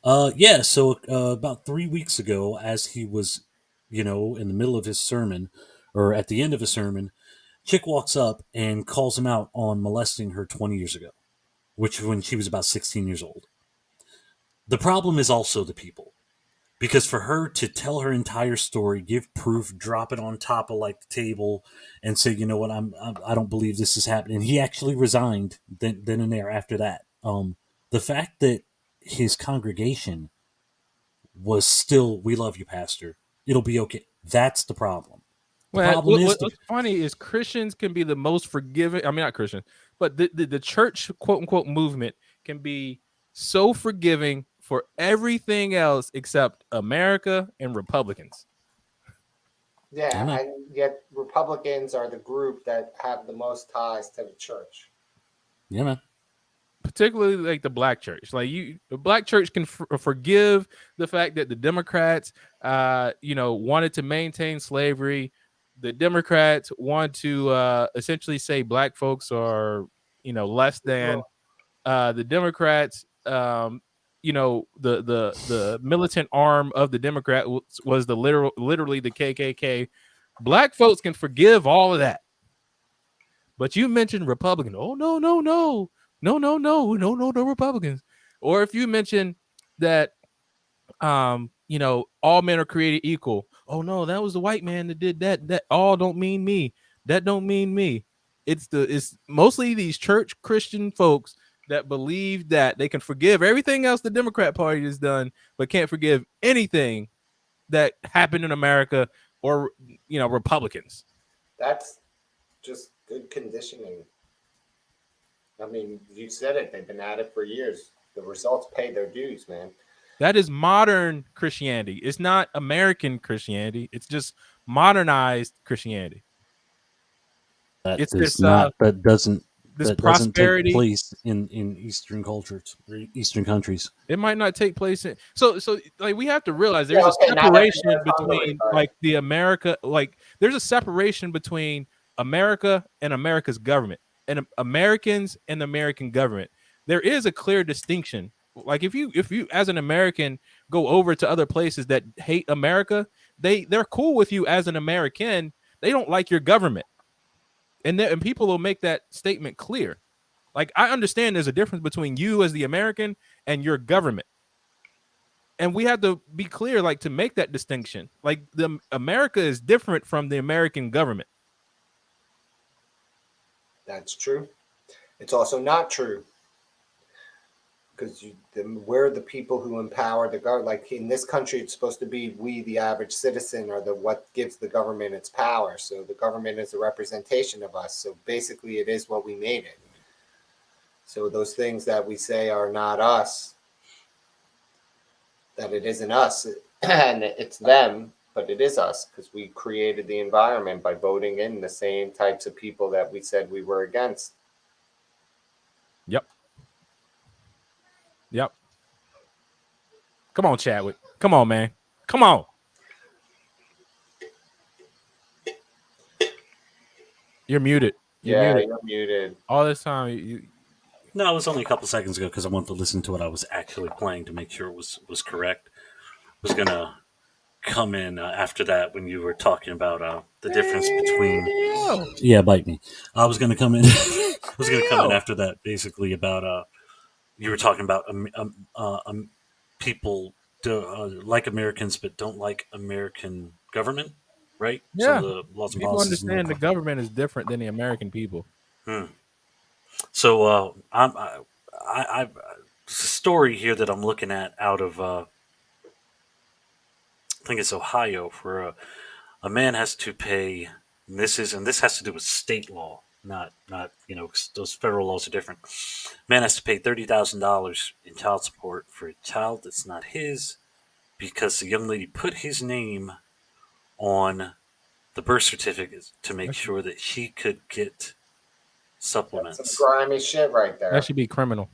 So about 3 weeks ago, as he was, in the middle of his sermon, or at the end of his sermon, chick walks up and calls him out on molesting her 20 years ago, which when she was about 16 years old. The problem is also the people. Because for her to tell her entire story, give proof, drop it on top of like the table, and say, you know what, I don't believe this is happening. He actually resigned then and there after that. The fact that his congregation was still, we love you, pastor. It'll be okay. That's the problem. What's funny is Christians can be the most forgiving. I mean, not Christians, but the church, quote unquote, movement can be so forgiving for everything else except America and Republicans. Yeah, and yet Republicans are the group that have the most ties to the church. Yeah, man. particularly like the black church. Like the black church can forgive the fact that the Democrats, wanted to maintain slavery. The Democrats want to essentially say black folks are, less than. The Democrats, the militant arm of the Democrat was literally the KKK. Black folks can forgive all of that. But you mentioned Republican. Oh, no, Republicans. Or if you mention that, all men are created equal. Oh no, that was the white man that did that. That all don't mean me. That don't mean me. It's mostly these church Christian folks that believe that they can forgive everything else the Democrat Party has done, but can't forgive anything that happened in America or Republicans. That's just good conditioning. I mean, you said it. They've been at it for years. The results pay their dues, man. That is modern Christianity. It's not American Christianity. It's just modernized Christianity. That It's is this not. That doesn't. this That doesn't prosperity. take place in Eastern cultures or Eastern countries. It might not take place in so like we have to realize there's Yeah, okay, a not everywhere separation is Hungary, between but- like the America, like there's a separation between America and America's government and Americans and the American government. There is a clear distinction. Like if you as an American go over to other places that hate America, they're cool with you as an American. They don't like your government. And people will make that statement clear. Like, I understand there's a difference between you as the American and your government. And we have to be clear, like, to make that distinction. Like, the America is different from the American government. That's true. It's also not true. Because we're the people who empower the government. Like in this country, it's supposed to be we, the average citizen, are what gives the government its power. So the government is a representation of us. So basically, it is what we made it. So those things that we say are not us, that it isn't us, and it's them, but it is us because we created the environment by voting in the same types of people that we said we were against. Yep. Come on, Chadwick. Come on, man. Come on. You're muted. You're muted. All this time, you. No, it was only a couple seconds ago because I wanted to listen to what I was actually playing to make sure it was correct. I was gonna come in after that when you were talking about the difference between. Yeah, bite me. I was gonna come in. I was gonna come in after that, basically about you were talking about people like Americans but don't like American government, right? Yeah. Some of the laws and People policies understand the government is different than the American people. So I there's a story here that I'm looking at out of I think it's Ohio, where a man has to pay. And this has to do with state law, not 'cause those federal laws are different. Man has to pay $30,000 in child support for a child that's not his because the young lady put his name on the birth certificate to make sure that she could get supplements. That's some grimy shit right there. That should be criminal.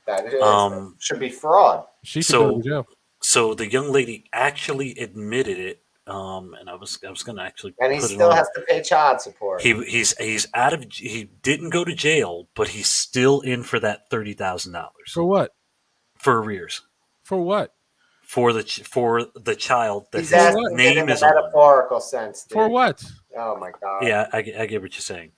That is. Should be fraud. She should go to jail. So the young lady actually admitted it, and I was going to actually. And he put still it on. has to pay child support. He's out of. He didn't go to jail, but he's still in for that $30,000. For what? For arrears. For what? For the child that He's asking his it name in a is on. metaphorical sense. Dude. For what? Oh my god. Yeah, I get what you're saying.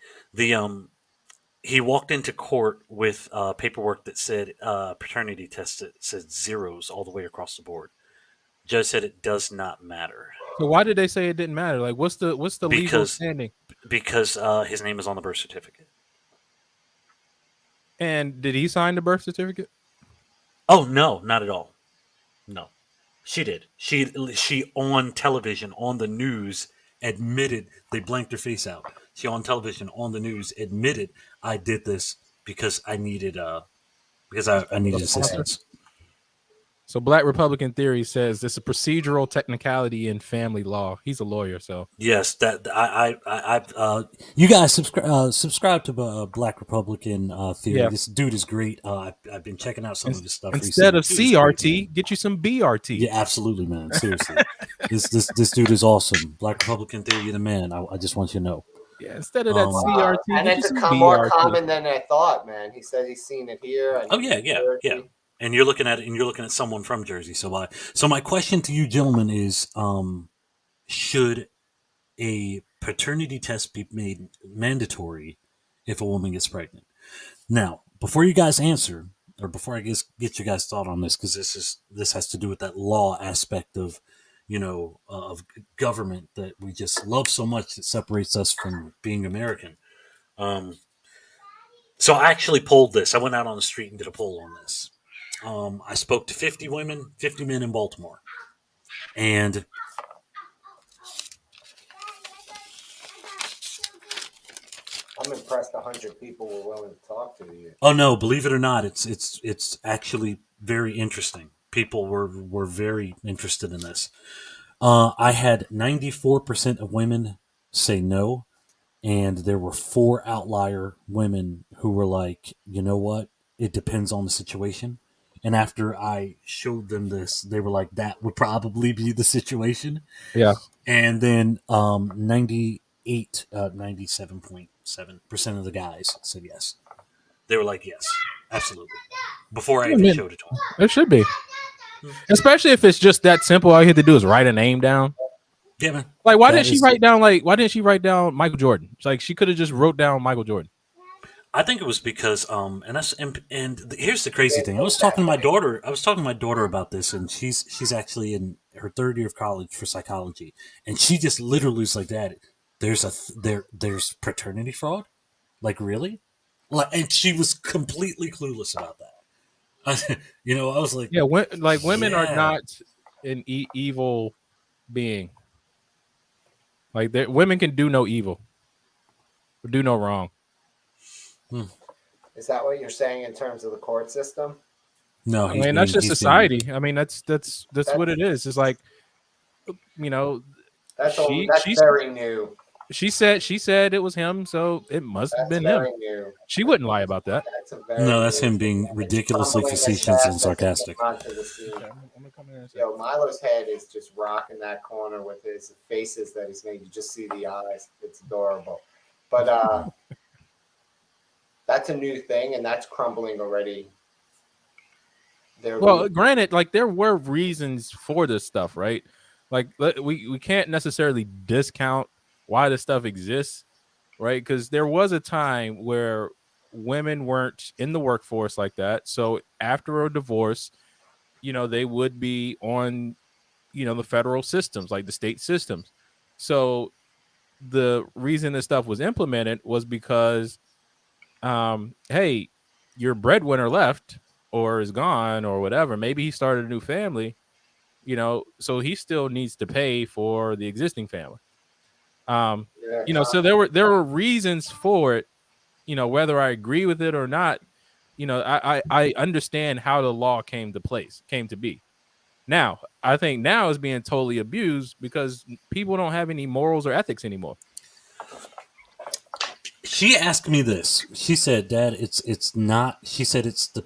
He walked into court with paperwork that said paternity test that said zeros all the way across the board. Judge said it does not matter. So why did they say it didn't matter? Like, what's the legal standing? Because his name is on the birth certificate. And did he sign the birth certificate? Oh no, not at all. No, she did. She on television on the news admitted they blanked her face out. She on television on the news admitted I did this because I needed assistance. So Black Republican Theory says it's a procedural technicality in family law. He's a lawyer, so Yes, that you guys subscribe to Black Republican Theory. yeah. This dude is great. I've been checking out some of his stuff Instead recently. of Dude is great, man. CRT, get you some BRT. Yeah, absolutely, man. Seriously, this dude is awesome. Black Republican Theory, you're the man. I just want you to know. Yeah, instead of that Wow. CRT, And get you it's some more BRT. common than I thought, man. He said he's seen it here. And Oh yeah. And you're looking at someone from Jersey. So my question to you, gentlemen, is should a paternity test be made mandatory if a woman gets pregnant? Now, before you guys answer, or before I get you guys' thought on this, because this has to do with that law aspect of, of government that we just love so much that separates us from being American. So I actually polled this. I went out on the street and did a poll on this. I spoke to 50 women, 50 men in Baltimore, and I'm impressed 100 people were willing to talk to you. oh no, believe it or not, it's actually very interesting. People were very interested in this. I had 94% of women say no, and there were 4 outlier women who were like, you know what, it depends on the situation. And after I showed them this, they were like, that would probably be the situation. Yeah. And then 97.7% of the guys said yes. They were like, yes, absolutely. Before I even showed it to them. It should be. Especially if it's just that simple. All you have to do is write a name down. Yeah, man. Like, why didn't she write down Michael Jordan? It's like she could have just wrote down Michael Jordan. I think it was because here's the crazy thing. I was talking to my daughter about this, and she's actually in her 3rd year of college for psychology, and she just literally was like, "Dad, there's paternity fraud, like really?" Like, and she was completely clueless about that. I was like, yeah, women are not an evil being. Like, women can do no evil, or do no wrong. Is that what you're saying in terms of the court system? No, I mean, that's just society. I mean, that's what it is. It's like, that's very new. She said it was him, so it must have been him. New. She wouldn't lie about that. That's him being ridiculously facetious and sarcastic. Yo, Milo's head is just rocking that corner with his faces that he's made. You just see the eyes. It's adorable. But that's a new thing, and that's crumbling already. Granted, like, there were reasons for this stuff, right? Like, we can't necessarily discount why this stuff exists, right? Because there was a time where women weren't in the workforce like that. So after a divorce, they would be on, the federal systems, like the state systems. So the reason this stuff was implemented was because, hey, your breadwinner left or is gone or whatever. Maybe he started a new family, so he still needs to pay for the existing family. So there were reasons for it, whether I agree with it or not. I understand how the law came to be. Now, I think now is being totally abused because people don't have any morals or ethics anymore. She asked me this. She said, "Dad, it's not." She said, "It's the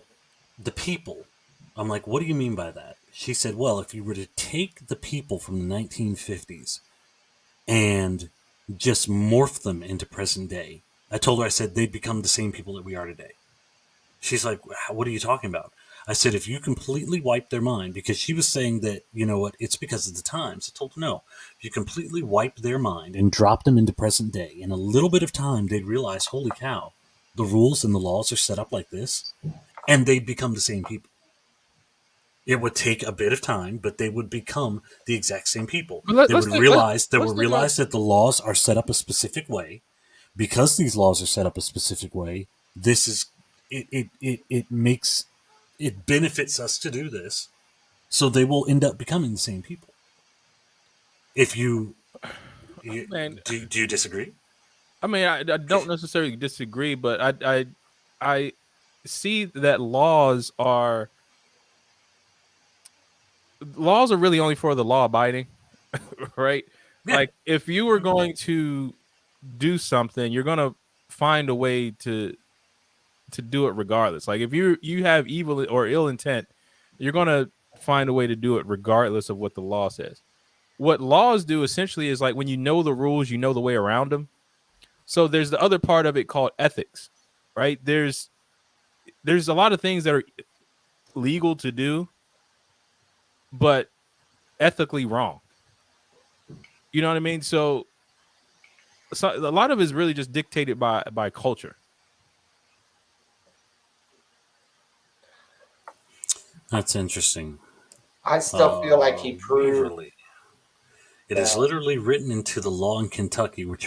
people." I'm like, "What do you mean by that?" She said, "Well, if you were to take the people from the 1950s and just morph them into present day," I told her, I said, "they'd become the same people that we are today." She's like, "What are you talking about?" I said, "If you completely wipe their mind," because she was saying that, it's because of the times. I told her, no. If you completely wiped their mind and dropped them into present day, in a little bit of time, they'd realize, holy cow, the rules and the laws are set up like this, and they'd become the same people. It would take a bit of time, but they would become the exact same people. They would realize that the laws are set up a specific way. Because these laws are set up a specific way, it benefits us to do this, so they will end up becoming the same people. If do you disagree? I mean, I don't necessarily disagree, but I see that laws are laws are really only for the law abiding, right? Yeah. Like if you were going to do something, you're gonna find a way to do it regardless. Like if you have evil or ill intent, you're gonna find a way to do it regardless of what the law says. What laws do essentially is like when you know the rules, you know the way around them. So there's the other part of it called ethics, right? There's a lot of things that are legal to do, but ethically wrong. You know what I mean? So a lot of it is really just dictated by culture. That's interesting. I still feel like he proved Waverly. It is literally written into the law in Kentucky, which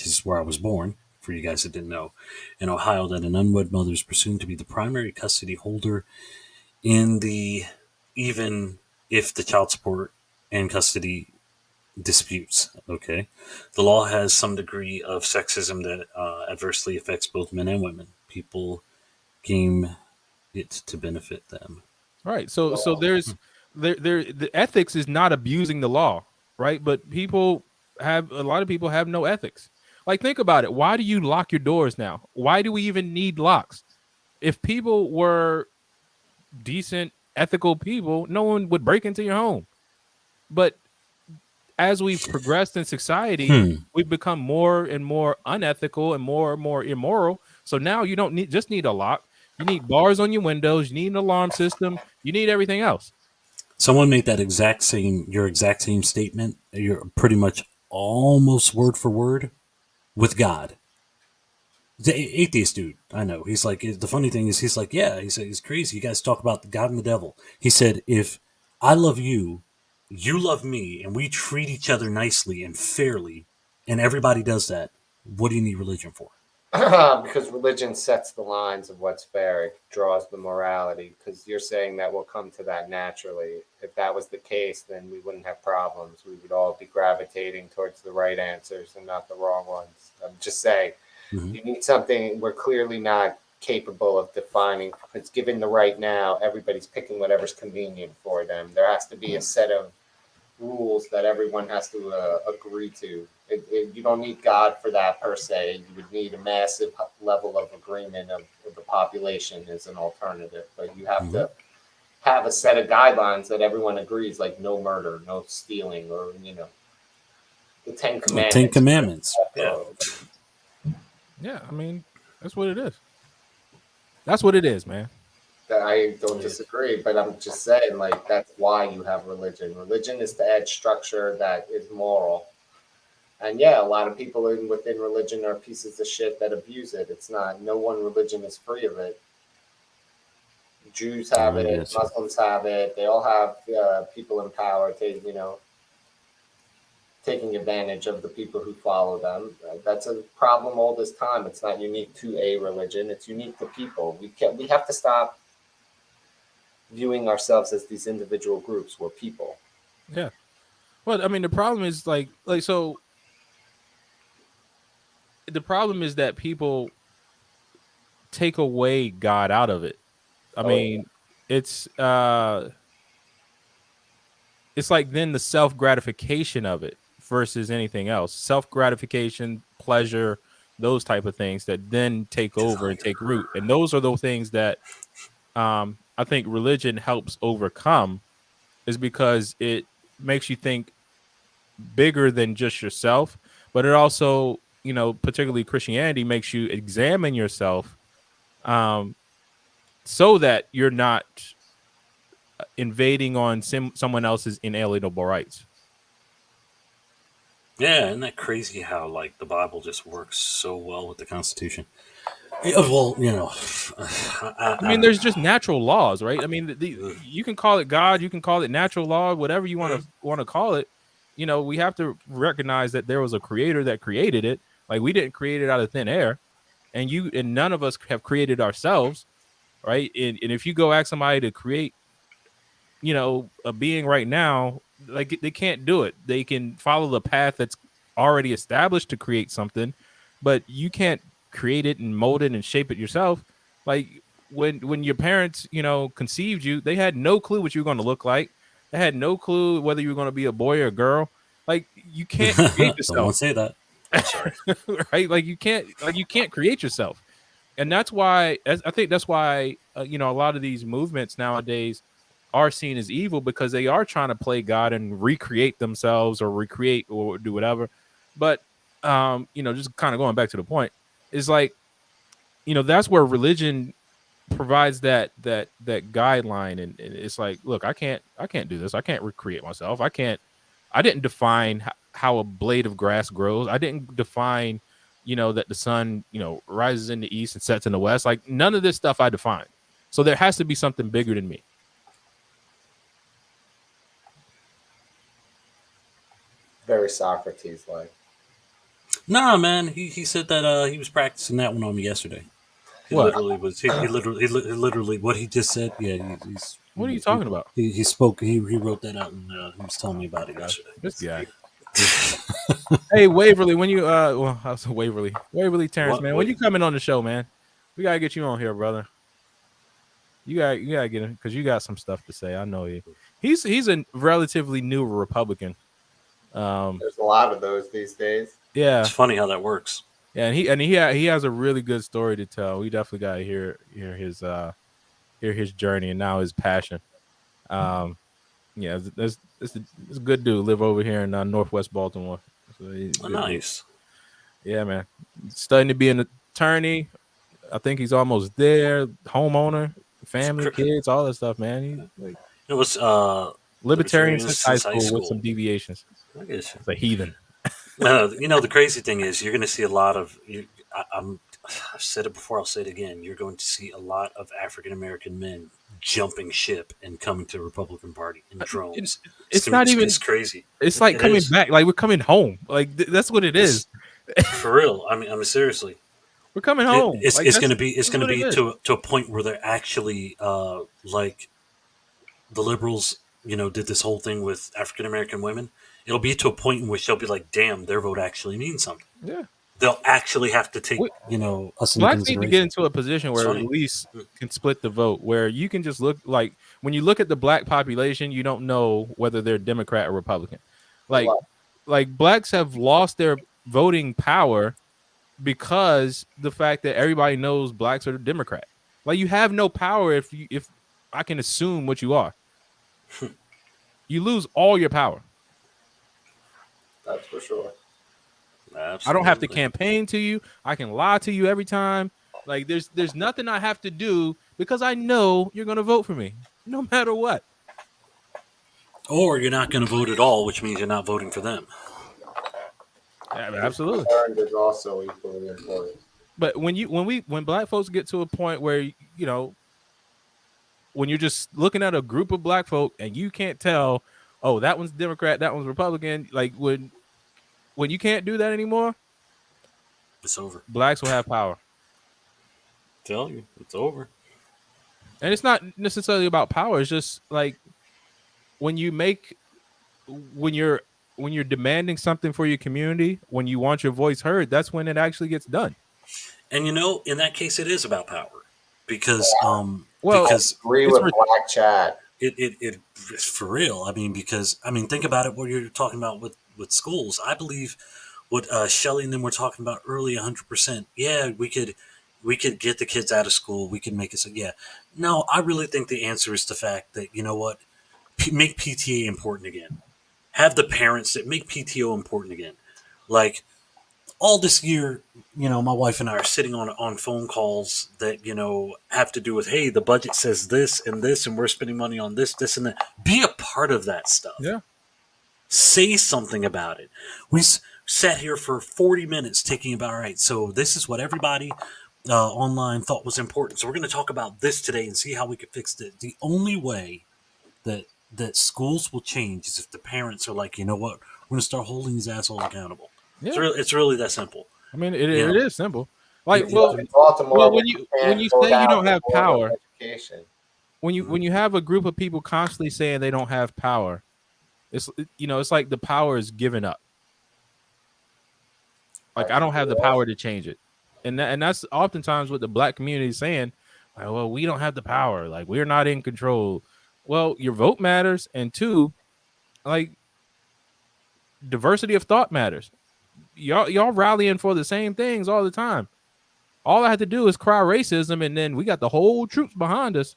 is where I was born. For you guys that didn't know, in Ohio, that an unwed mother is presumed to be the primary custody holder in the even if the child support and custody disputes. Okay, the law has some degree of sexism that adversely affects both men and women. People game it to benefit them. Right. So there's the ethics is not abusing the law, right? But a lot of people have no ethics. Like think about it. Why do you lock your doors now? Why do we even need locks? If people were decent, ethical people, no one would break into your home. But as we've progressed in society, we've become more and more unethical and more immoral. So now you don't just need a lock. You need bars on your windows. You need an alarm system. You need everything else. Someone made that your exact same statement. You're pretty much almost word for word with God. The atheist dude, I know. He's like, the funny thing is, he's like, yeah, he's crazy. You guys talk about God and the devil. He said, if I love you, you love me, and we treat each other nicely and fairly, and everybody does that, what do you need religion for? because religion sets the lines of what's fair. It draws the morality. Because you're saying that we'll come to that naturally. If that was the case, then we wouldn't have problems. We would all be gravitating towards the right answers and not the wrong ones. I'm just saying, you need something we're clearly not capable of defining. It's given the right now, everybody's picking whatever's convenient for them. There has to be a set of rules that everyone has to agree to. You don't need God for that per se. You would need a massive level of agreement of the population as an alternative. But you have to have a set of guidelines that everyone agrees, like no murder, no stealing, or the Ten Commandments. Ten Commandments. Yeah. Yeah, I mean, that's what it is. That's what it is, man. I don't disagree, but I'm just saying, like, that's why you have religion. Religion is to add structure that is moral. And yeah, a lot of people within religion are pieces of shit that abuse it. It's not, no one religion is free of it. Jews have it, Muslims have it. They all have people in power taking advantage of the people who follow them. That's a problem all this time. It's not unique to a religion. It's unique to people. We have to stop viewing ourselves as these individual groups. We're people. Yeah. Well, I mean, the problem is so the problem is that people take away God out of it. I mean, it's like then the self-gratification of it versus anything else. Self-gratification, pleasure, those type of things that then take over and take root. And those are the things that I think religion helps overcome, is because it makes you think bigger than just yourself, but it also, particularly Christianity, makes you examine yourself so that you're not invading on someone else's inalienable rights. Yeah, isn't that crazy how like the Bible just works so well with the Constitution? Well, I mean, there's just natural laws, right? I mean, you can call it God, you can call it natural law, whatever you want to call it. We have to recognize that there was a creator that created it. Like, we didn't create it out of thin air, and none of us have created ourselves, right? And if you go ask somebody to create, a being right now, like, they can't do it. They can follow the path that's already established to create something, but you can't create it and mold it and shape it yourself. Like when your parents, conceived you, they had no clue what you were going to look like. that had no clue whether you were going to be a boy or a girl. Like you can't create Don't want yourself, to say that. I'm sorry. right? Like you can't create yourself, and that's why I think that's why you know, a lot of these movements nowadays are seen as evil because they are trying to play God and recreate themselves or recreate or do whatever. But you know, just kind of going back to the point, is like, you know, that's where religion provides that guideline, and it's like, look, I can't do this. I can't recreate myself. I didn't define how a blade of grass grows. I didn't define, you know, that the sun, you know, rises in the east and sets in the west. Like none of this stuff I defined. So there has to be something bigger than me. Very Socrates like. Nah, man. He said that he was practicing that one on me yesterday. He What? literally was. He literally what he just said. Yeah, he's. What are you talking about? He spoke. He wrote that out, and he was telling me about it yesterday. This guy. Hey Waverly, when you well, I was Waverly Terrence, What- man, what- when you coming on the show, man, we gotta get you on here, brother. You gotta get him because you got some stuff to say. I know you. He's a relatively new Republican. There's a lot of those these days. Yeah, It's funny how that works. yeah, and he has a really good story to tell. We definitely gotta hear his journey and now his passion. Yeah, there's a good dude live over here in Northwest Baltimore. So he's a Oh, good dude. nice. Yeah, man. Studying to be an attorney. I think he's almost there. Homeowner, family, kids, all that stuff, man. He's like It was libertarian since high school with some deviations. I guess. It's a heathen. You know, the crazy thing is you're going to see a lot of. I've said it before. I'll say it again. You're going to see a lot of African American men jumping ship and coming to the Republican Party in drones. It's not even. It's crazy. It's like It coming is. back. Like we're coming home. Like that's what it is. For real. I mean, seriously. We're coming home. It's Like, going to be is. to a point where they're actually like the liberals, you know, did this whole thing with African American women. It'll be to a point in which they'll be like, "Damn, their vote actually means something." Yeah. They'll actually have to take, you know, us into Blacks need to consideration. get into a position where Funny. at least can split the vote, where you can just look like when you look at the black population, you don't know whether they're Democrat or Republican. Like blacks have lost their voting power because the fact that everybody knows blacks are Democrat. Like you have no power if I can assume what you are. You lose all your power. That's for sure. Absolutely. I don't have to campaign to you. I can lie to you every time. Like there's nothing I have to do because I know you're going to vote for me no matter what. Or you're not going to vote at all, which means you're not voting for them. Yeah, absolutely. Concerned is also equally important. But when black folks get to a point where, you know, when you're just looking at a group of black folk and you can't tell, oh, that one's Democrat, that one's Republican, like when you can't do that anymore, It's over. blacks will have power. Tell you, it's over. And it's not necessarily about power. It's just like when you're demanding something for your community, when you want your voice heard, that's when it actually gets done. And you know, in that case, it is about power because Well, because Agree It's with re- Black Chad. it's for real. I mean, because think about it. What you're talking about with schools, I believe what Shelley and them were talking about early, 100%. Yeah, we could get the kids out of school. We can make it so. Yeah, no, I really think the answer is the fact that, you know what, make PTA important again. Have the parents that make PTO important again. Like all this year, you know, my wife and I are sitting on phone calls that, you know, have to do with, hey, the budget says this, and we're spending money on this, and that. Be a part of that stuff. Yeah. Say something about it. We sat here for 40 minutes talking about, all right, so this is what everybody online thought was important. So we're going to talk about this today and see how we can fix it. The only way that schools will change is if the parents are like, you know what, we're going to start holding these assholes accountable. Yeah. It's really that simple. I mean, it Yeah. is simple. Like, In well, Baltimore, when you can't say go you down don't to have Board of power, Education. when you have a group of people constantly saying they don't have power, it's, you know, it's like the power is given up. Like I don't have the power to change it, and that's oftentimes what the black community is saying. Like, well, we don't have the power. Like we're not in control. Well, your vote matters, and two, like diversity of thought matters. Y'all rallying for the same things all the time. All I had to do is cry racism, and then we got the whole troops behind us.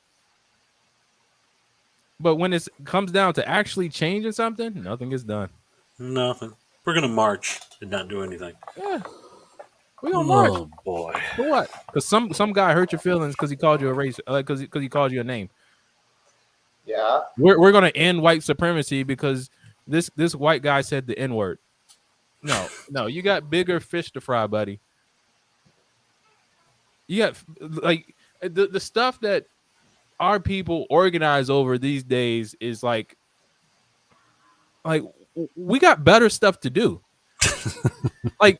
But when it comes down to actually changing something, nothing is done. Nothing. We're gonna march and not do anything. Yeah, we gonna march Oh boy. for what? Because some guy hurt your feelings because he called you a race, because he called you a name. Yeah. We're gonna end white supremacy because this white guy said the N-word. No, you got bigger fish to fry, buddy. You got like the stuff that our people organize over these days is like we got better stuff to do. Like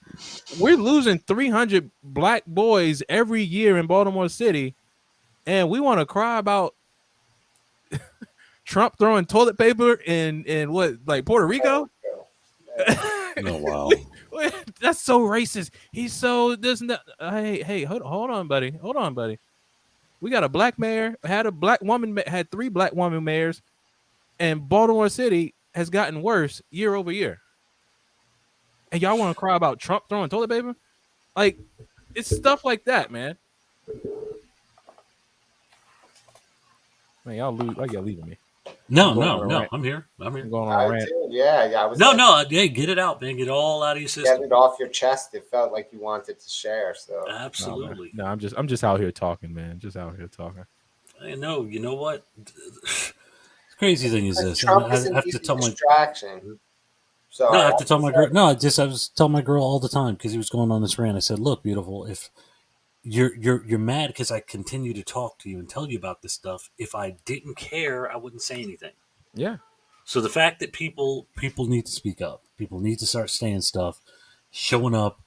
we're losing 300 black boys every year in Baltimore City, and we want to cry about Trump throwing toilet paper in what, like Puerto Rico? Oh wow. That's so racist. He's so this and that. Hey, hold on, buddy. Hold on, buddy. We got a black mayor, had a black woman, had 3 black woman mayors, and Baltimore City has gotten worse year over year. And y'all want to cry about Trump throwing toilet paper? Like, it's stuff like that, man. Man, y'all leaving me. No, I'm going no, on a no. rant. I'm here. I'm I'm here. going on a rant. Yeah. I was No, like, no. Hey, get it out, man. Get it all out of your get system. it off your chest. It felt like you wanted to share. So Absolutely. No, I'm just out here talking, man. Just out here talking. I know. You know what? The crazy thing is this. Trump I is an have to easy tell my distraction. So no. I have to tell my girl. No, I was telling my girl all the time because he was going on this rant. I said, "Look, beautiful. If you're mad because I continue to talk to you and tell you about this stuff. If I didn't care, I wouldn't say anything." Yeah. So the fact that people need to speak up, people need to start saying stuff, showing up,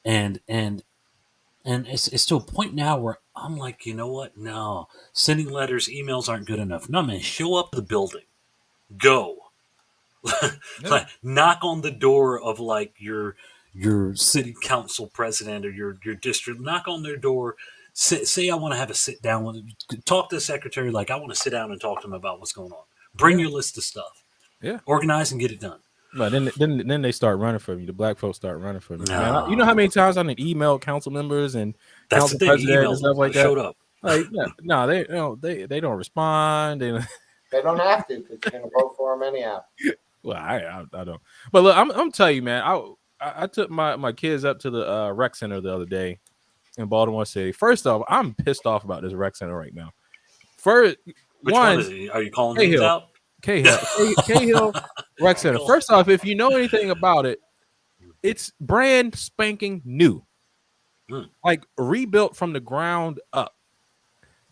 and it's to a point now where I'm like, you know what? No, sending letters, emails aren't good enough. No, man, show up to the building, go, like knock on the door of like your city council president or your district. Knock on their door. Say I want to have a sit down with, talk to the secretary. Like I want to sit down and talk to him about what's going on. Bring your list of stuff. Yeah. Organize and get it done. But then they start running from you. The black folks start running from you. No. Man, you know how many times I done emailed council members and That's council the thing. president and Emails stuff like that. showed up. Like, no, they don't respond. they don't have to because you're gonna vote for them anyhow. Well, I don't. But look, I'm telling you, man. I took my kids up to the rec center the other day in Baltimore City. First off, I'm pissed off about this rec center right now. First, Which one is it? Are you calling names out? Cahill Rec Center. First off, if you know anything about it, it's brand spanking new, like rebuilt from the ground up.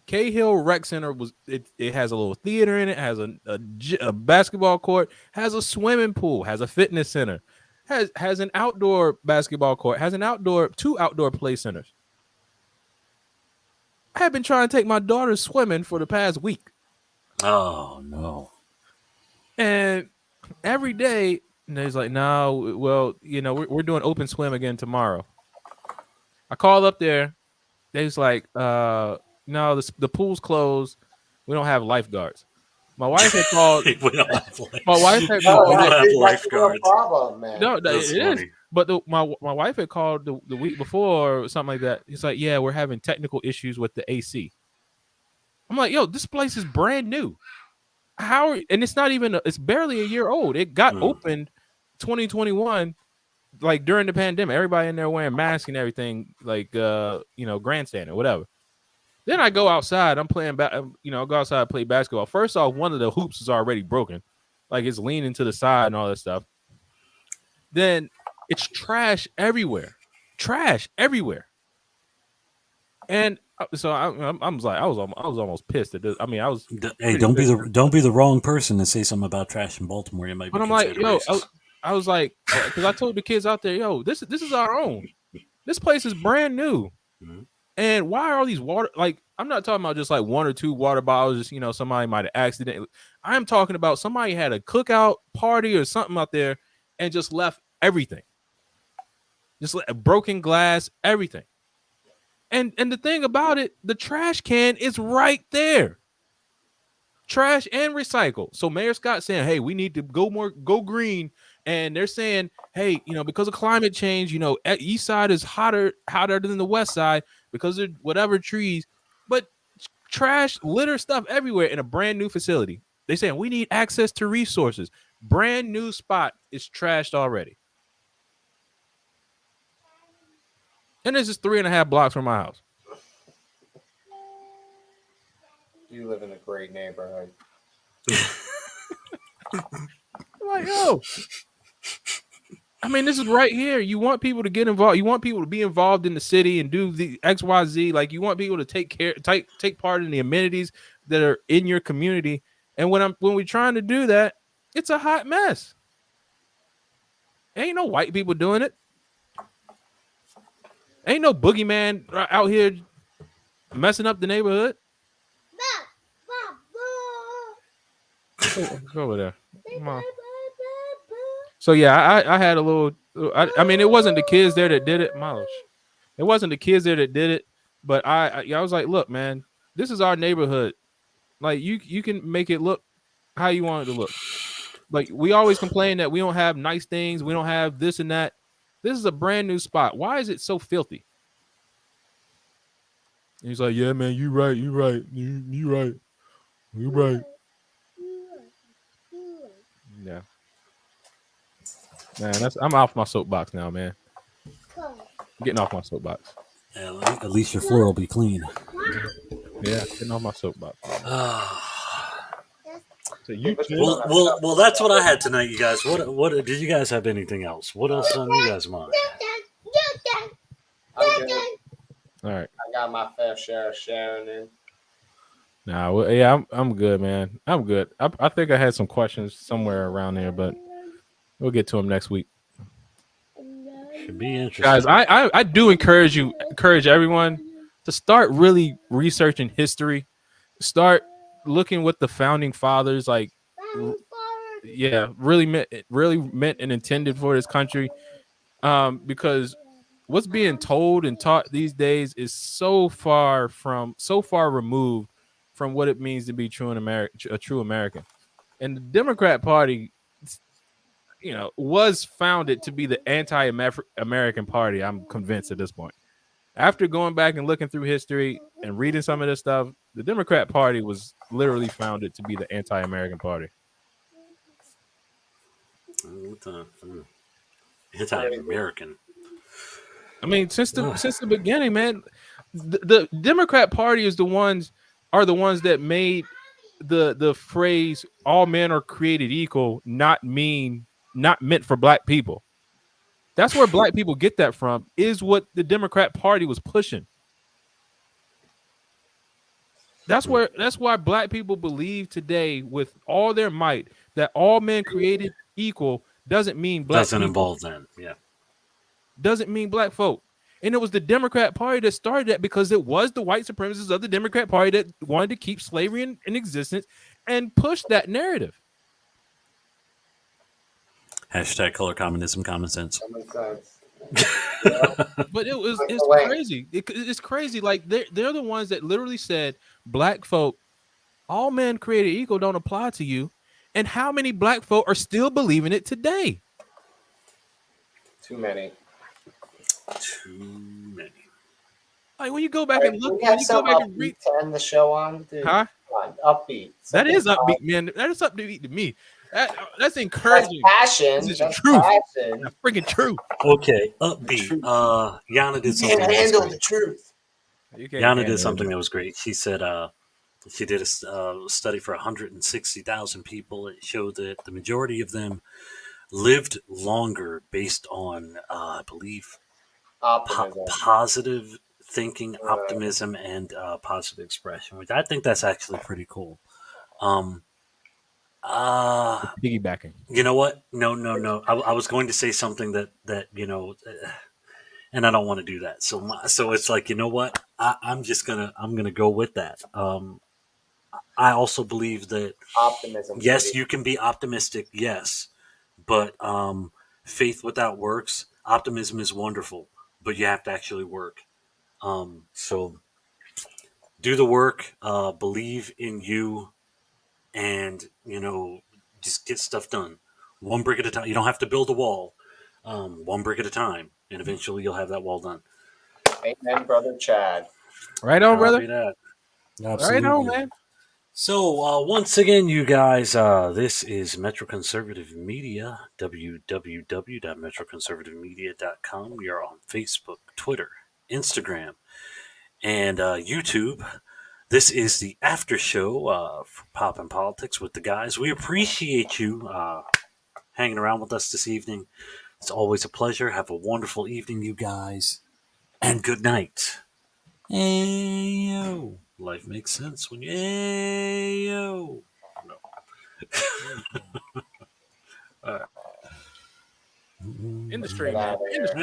Cahill Rec Center it has a little theater in it, has a basketball court, has a swimming pool, has a fitness center, has an outdoor basketball court, has two outdoor play centers. I have been trying to take my daughter swimming for the past week. Oh no. And every day, and he's like, "No, well, we're doing open swim again tomorrow." I called up there. They's like, "No, the pool's closed. We don't have lifeguards." My wife had called. We don't have My wife had we called. don't have That's a lifeguards. problem, man. No, That's it funny. is. But my wife had called the week before or something like that. He's like, "Yeah, we're having technical issues with the AC." I'm like, "Yo, this place is brand new. And it's not even it's barely a year old. It got opened 2021, like during the pandemic. Everybody in there wearing masks and everything, like grandstanding or whatever. Then I go outside. I'm playing I go outside and play basketball. First off, one of the hoops is already broken, like it's leaning to the side and all that stuff. Then it's trash everywhere. And so I was almost pissed at this. I mean, I was. Hey, don't be the wrong person to say something about trash in Baltimore. You might be. But I'm like, yo, I was like, because I told the kids out there, yo, this is our own. This place is brand new. Mm-hmm. And why are all these water? Like, I'm not talking about just like 1 or 2 water bottles. Just, somebody might have accidentally. I'm talking about somebody had a cookout party or something out there and just left everything. Just broken glass, everything. And the thing about it, the trash can is right there. trash and recycle. So Mayor Scott saying, hey, we need to go green. And they're saying, hey, because of climate change, east side is hotter than the west side because of whatever trees. But trash, litter, stuff everywhere in a brand new facility. They saying we need access to resources. Brand new spot is trashed already. And this is 3.5 blocks from my house. You live in a great neighborhood. I'm like, yo. I mean, this is right here. You want people to get involved. You want people to be involved in the city and do the XYZ. Like, you want people to take part in the amenities that are in your community. And when we're trying to do that, it's a hot mess. Ain't no white people doing it. Ain't no boogeyman out here messing up the neighborhood. Go over there. Come on. So yeah, I had a little. I mean, it wasn't the kids there that did it, Miles. It wasn't the kids there that did it, but I was like, look, man, this is our neighborhood. Like, you can make it look how you want it to look. Like, we always complain that we don't have nice things, we don't have this and that. This is a brand new spot. Why is it so filthy? And he's like, yeah, man, you right, you right. Yeah. Man, I'm off my soapbox now, man. I'm getting off my soapbox. Yeah, at least your floor will be clean. Yeah, getting off my soapbox. So well, that's what I had tonight, you guys. What did you guys have anything else? What else on you guys' mind? I'm good. All right. I got my fair share of sharing in. Nah, well, yeah, I'm good, man. I'm good. I think I had some questions somewhere around there, but we'll get to them next week. Should be interesting, guys. I do encourage everyone to start really researching history. Start looking what the founding fathers really meant and intended for this country. Because what's being told and taught these days is so far removed from what it means to be a true American. And the Democrat Party, was founded to be the anti-American party. I'm convinced at this point. After going back and looking through history and reading some of this stuff, the Democrat Party was literally founded to be the anti-American party. Anti-American. I mean, since the beginning, man, the Democrat Party are the ones that made the phrase "all men are created equal" not meant for black people. That's where black people get that from. Is what the Democrat Party was pushing. That's why black people believe today with all their might that all men created equal doesn't mean black doesn't people. Involve them. Yeah. Doesn't mean black folk. And it was the Democrat Party that started that because it was the white supremacists of the Democrat Party that wanted to keep slavery in existence and push that narrative. Hashtag color communism, common sense. Common sense. But it's crazy. It's crazy. Like they're the ones that literally said, black folk, all men created equal don't apply to you. And how many black folk are still believing it today? Too many. Like when you go back and look, when you go back and read, to end the show on, dude. Huh? Upbeat. That is upbeat, man. That is upbeat to me. That's encouraging. That's passion. This is truth. Passion. That's freaking true. Okay, upbeat. Yana did something. You can't handle the truth. Yana did something that was great. She said she did a study for 160,000 people. It showed that the majority of them lived longer based on, I believe, positive thinking, optimism, and positive expression, which I think that's actually pretty cool. Piggybacking. You know what? No. I was going to say something that and I don't want to do that. So it's like, you know what? I'm gonna go with that. I also believe that optimism. Yes, you can be optimistic. Yes, but faith without works. Optimism is wonderful, but you have to actually work. So do the work. Believe in you. and just get stuff done, one brick at a time. You don't have to build a wall, one brick at a time, and eventually you'll have that wall done. Amen, brother Chad. Right on, brother. Copy that. Right on, man. So once again, you guys, this is Metro Conservative Media, www.metroconservativemedia.com. We are on Facebook, Twitter, Instagram, and YouTube. This is the after show for Pop and Politics with the guys. We appreciate you hanging around with us this evening. It's always a pleasure. Have a wonderful evening, you guys, and good night. Ayo. Life makes sense when you ayo. No. Industry, Get man. out of here. Industry.